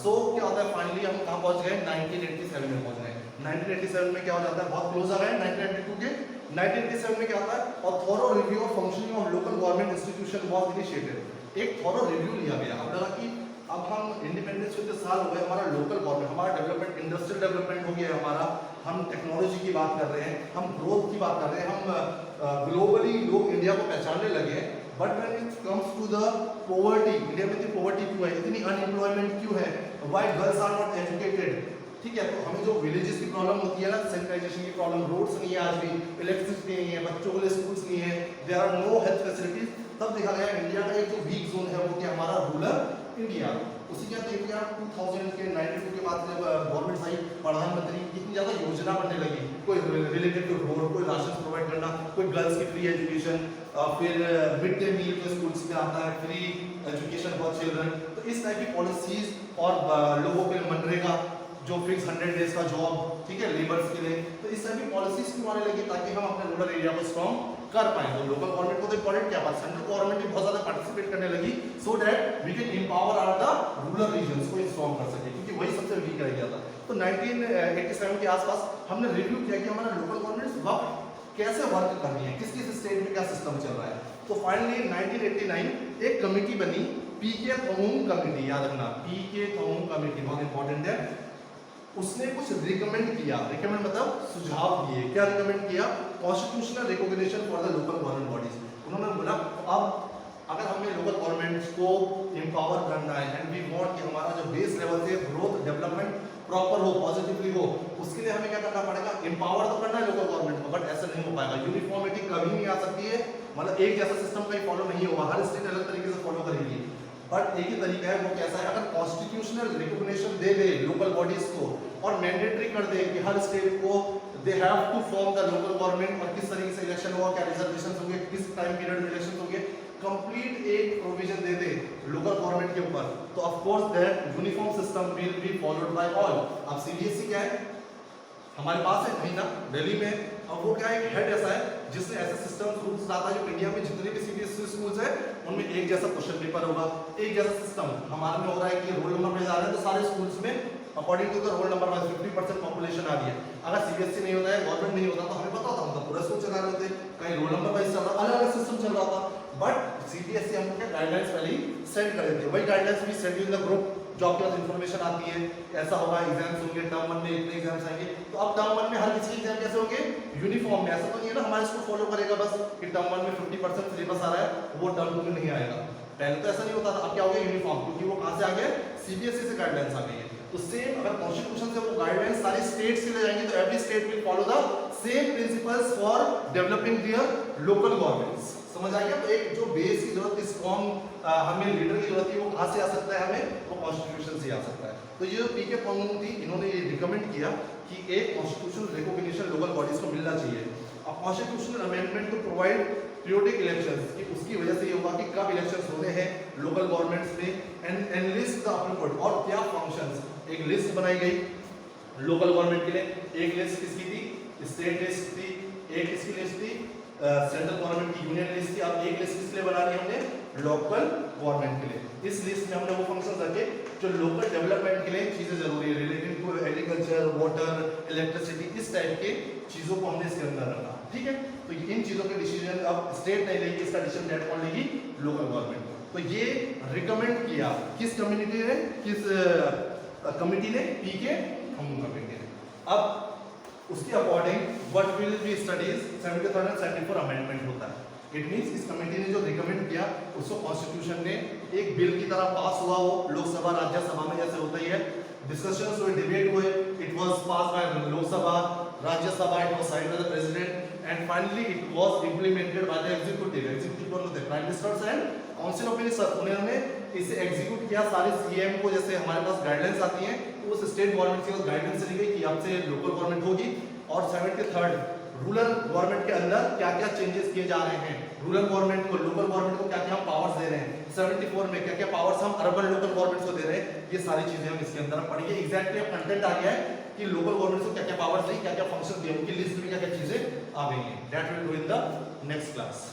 सो क्या होता है, फाइनली हम कहाँ पहुँच गए, 1987 में पहुँच गए। 1987 में क्या हो जाता है, बहुत क्लोज आ गए 1992 के। 1987 में क्या होता है, और thorough review of functioning of local government institution was initiated. एक थॉरो रिव्यू लिया गया। अब लगा कि अब हम इंडिपेंडेंस के साल हो गए, हमारा लोकल गवर्नमेंट, हमारा डेवलपमेंट, इंडस्ट्रियल डेवलपमेंट हो गया है हमारा, हम टेक्नोलॉजी की बात कर रहे हैं, हम ग्रोथ की बात कर रहे हैं, हम ग्लोबली लोग इंडिया को पहचानने लगे हैं। But when it comes to the poverty, India में इतनी पॉवर्टी क्यों है, इतनी अनएम्प्लॉयमेंट क्यों है, why girls are not educated, ठीक है। तो हमें जो विलेजेस की प्रॉब्लम होती है ना, सैनिटाइजेशन की प्रॉब्लम, रोड्स नहीं है आज भी, इलेक्ट्रिसिटी नहीं है, बच्चों के लिए स्कूल्स नहीं है, there are no health facilities, तब देखा गया इंडिया का एक जो वीक जोन है वो क्या हमारा रूरल इंडिया। उसी के अंदर इंडिया 2000 के 92 के बाद जब गवर्नमेंट आई, प्रधानमंत्री की इतनी ज़्यादा योजना बनने लगी, कोई रिलेटेड टू रोड, कोई राशन प्रोवाइड करना, कोई गर्ल्स की फ्री एजुकेशन, फिर मिड डे मील जो स्कूल्स में आता है, फ्री एजुकेशन फॉर चिल्ड्रन। तो इस टाइप की पॉलिसीज और लोगों के मनरेगा जो फिक्स 100 डेज का जॉब, ठीक है, लेबर्स के लिए, तो इस टाइप की पॉलिसीज क्यों आने लगी, ताकि हम अपने रूरल एरिया को स्ट्रॉन्ग कर पाए। तो लोकल गवर्नमेंट को तो इम्पोर्टेंट क्या बात, सेंट्रल गवर्नमेंट भी बहुत ज़्यादा पार्टिसिपेट करने लगी, so that we can empower our the rural regions को स्ट्रॉन्ग कर सके, क्योंकि वही सबसे वीक रह गया था। तो 1987 के आसपास हमने रिव्यू किया कि हमारा लोकल गवर्नमेंट कैसे वर्क कर रही है, किस किस स्टेट में क्या सिस्टम चल रहा है। तो फाइनली 1989 एक कमेटी बनी, पीके थोंग कमेटी, याद रखना, पीके थोंग कमेटी बहुत इंपॉर्टेंट है। उसने कुछ रिकमेंड किया, रिकमेंड मतलब सुझाव दिए, क्या रिकमेंड किया, constitutional recognition for the local government bodies. उन्होंने बोला अब अगर हमें लोकल गवर्नमेंट्स को एम्पावर करना है एंड वी वांट कि हमारा जो बेस लेवल से ग्रोथ डेवलपमेंट प्रॉपर हो, पॉजिटिवली हो, उसके लिए हमें क्या करना पड़ेगा, एम्पावर तो करना है लोकल गवर्नमेंट को, बट ऐसा नहीं हो पाएगा, यूनिफॉर्मिटी कभी नहीं आ सकती है, मतलब एक जैसा सिस्टम कहीं फॉलो नहीं होगा, हर स्टेट अलग तरीके से फॉलो करेगी। बट एक ही तरीका है, वो कैसा है, अगर कॉन्स्टिट्यूशनल रिकॉग्निशन दे दे लोकल बॉडीज को और मैंडेटरी कर दे कि हर स्टेट को they have to form the local government, और किस तरीके से इलेक्शन होगा, क्या रिजर्वेशन होंगे, किस टाइम पीरियड में इलेक्शन होंगे, कंप्लीट एक प्रोविजन दे दे लोकल गवर्नमेंट के ऊपर, तो of course that uniform system will be followed by all. अब सीबीएसई क्या है, हमारे पास है कहीं ना दिल्ली में, और वो क्या है, एक हेड ऐसा है जिसने ऐसे सिस्टम रूल्स लाता है जो इंडिया में जितने भी सीबीएसई स्कूल्स है उनमें एक जैसा क्वेश्चन पेपर होगा, एक जैसा सिस्टम। हमारे में हो रहा है कि रोल नंबर में जा रहे हैं तो सारे स्कूल्स में according to the roll number wise 50% population आ रही है। अगर सीबीएसई नहीं होता है, गवर्नमेंट नहीं होता, तो हमें पता होता, मतलब पूरा स्कूल चला रहे होते, कहीं रोल नंबर वाइज चल रहा, अलग अलग सिस्टम चल रहा था। बट सीबीएसई हमको क्या गाइडलाइंस पहले ही सेंड कर देते हैं, वही गाइडलाइंस भी सेंड इन द ग्रुप, जो आपके पास इन्फॉर्मेशन आती है, ऐसा होगा, एग्जाम्स होंगे, टर्म 1 में इतने एग्जाम्स आएंगे, तो अब टर्म 1 में हर किसी के एग्जाम कैसे होंगे, यूनिफॉर्म में। ऐसा तो नहीं है ना हमारे इसको फॉलो करेगा बस कि टर्म 1 में 50% सिलेबस आ रहा है वो टर्म 2 में नहीं आएगा, पहले तो ऐसा नहीं होता था। अब क्या हो गया, यूनिफॉर्म, क्योंकि वो कहां से आ गए, सीबीएसई से गाइडलाइंस आ गई है। तो सेम अगर कॉन्स्टिट्यूशन से वो गाइडलाइंस सारी स्टेट्स के लिए जाएंगे, तो every state will follow the same principles for developing their local governments. समझ आ गया। तो एक जो बेस की जरूरत, स्ट्रॉन्ग हमें लीडर की जरूरत है, वो कहां से आ सकता है, हमें वो कॉन्स्टिट्यूशन से आ सकता है। तो ये जो पीके थॉन्ग थी, इन्होंने ये रिकमेंड किया कि एक कॉन्स्टिट्यूशनल रिकॉग्निशन लोकल बॉडीज को मिलना चाहिए। अब constitutional amendment to provide periodic elections, कि उसकी वजह से ये होगा कि कब इलेक्शंस होने हैं लोकल गवर्नमेंट्स में, एंड लिस्ट द अपील और क्या फंक्शंस। एक लिस्ट बनाई गई लोकल गवर्नमेंट के लिए, एक लिस्ट किसकी थी, स्टेट लिस्ट थी, एक किसकी लिस्ट थी, सेंट्रल गवर्नमेंट की यूनियन लिस्ट थी। अब एक लिस्ट किस लिए बना ली हमने, लोकल गवर्नमेंट के लिए। इस लिस्ट में हमने वो फंक्शंस रखे जो लोकल डेवलपमेंट के लिए चीजें जरूरी है, related to agriculture, water, electricity, इस टाइप के चीजों को हमने इसके अंदर रखा। ठीक है, तो इन चीजों के डिसीजन अब स्टेट नहीं लेगी, इसका डिसीजन डेट कौन लेगी, लोकल गवर्नमेंट। तो ये रिकमेंड किया किस कम्युनिटी ने, किस कमिटी ने, पीके थॉन्ग कमेटी ने। अब उसके according what will be studies 73rd and 74th amendment होता है। इट मींस इस कमेटी ने जो रिकमेंड किया उसको कॉन्स्टिट्यूशन ने एक बिल की तरह पास हुआ, वो लोकसभा राज्यसभा में जैसे होता ही है, डिस्कशंस हुए, डिबेट हुए, it was pass by Lok Sabha, Rajya Sabha, it was signed by the president and finally it was implemented by the executive. Executive कौन होते हैं, prime ministers and council of ministers. उन्होंने इसे एग्जीक्यूट किया, सारे सीएम को जैसे हमारे पास गाइडलाइंस आती हैं तो उस स्टेट गवर्नमेंट की गाइडलाइंस ली गई कि आपसे लोकल गवर्नमेंट होगी। और 73rd रूरल गवर्नमेंट के अंदर क्या क्या चेंजेस किए जा रहे हैं, रूरल गवर्नमेंट को, लोकल गवर्नमेंट को क्या क्या हम पावर्स दे रहे हैं, 74 में क्या क्या पावर्स हम अर्बन लोकल गवर्नमेंट को दे रहे हैं, ये सारी चीजें हम इसके अंदर पढ़ेंगे। एग्जैक्टली अब कंटेंट आ गया है कि लोकल गवर्नमेंट को क्या क्या पावर्स दी, क्या क्या फंक्शन दिए, उनकी लिस्ट में क्या क्या चीजें आ गई हैं। That will do in the next class.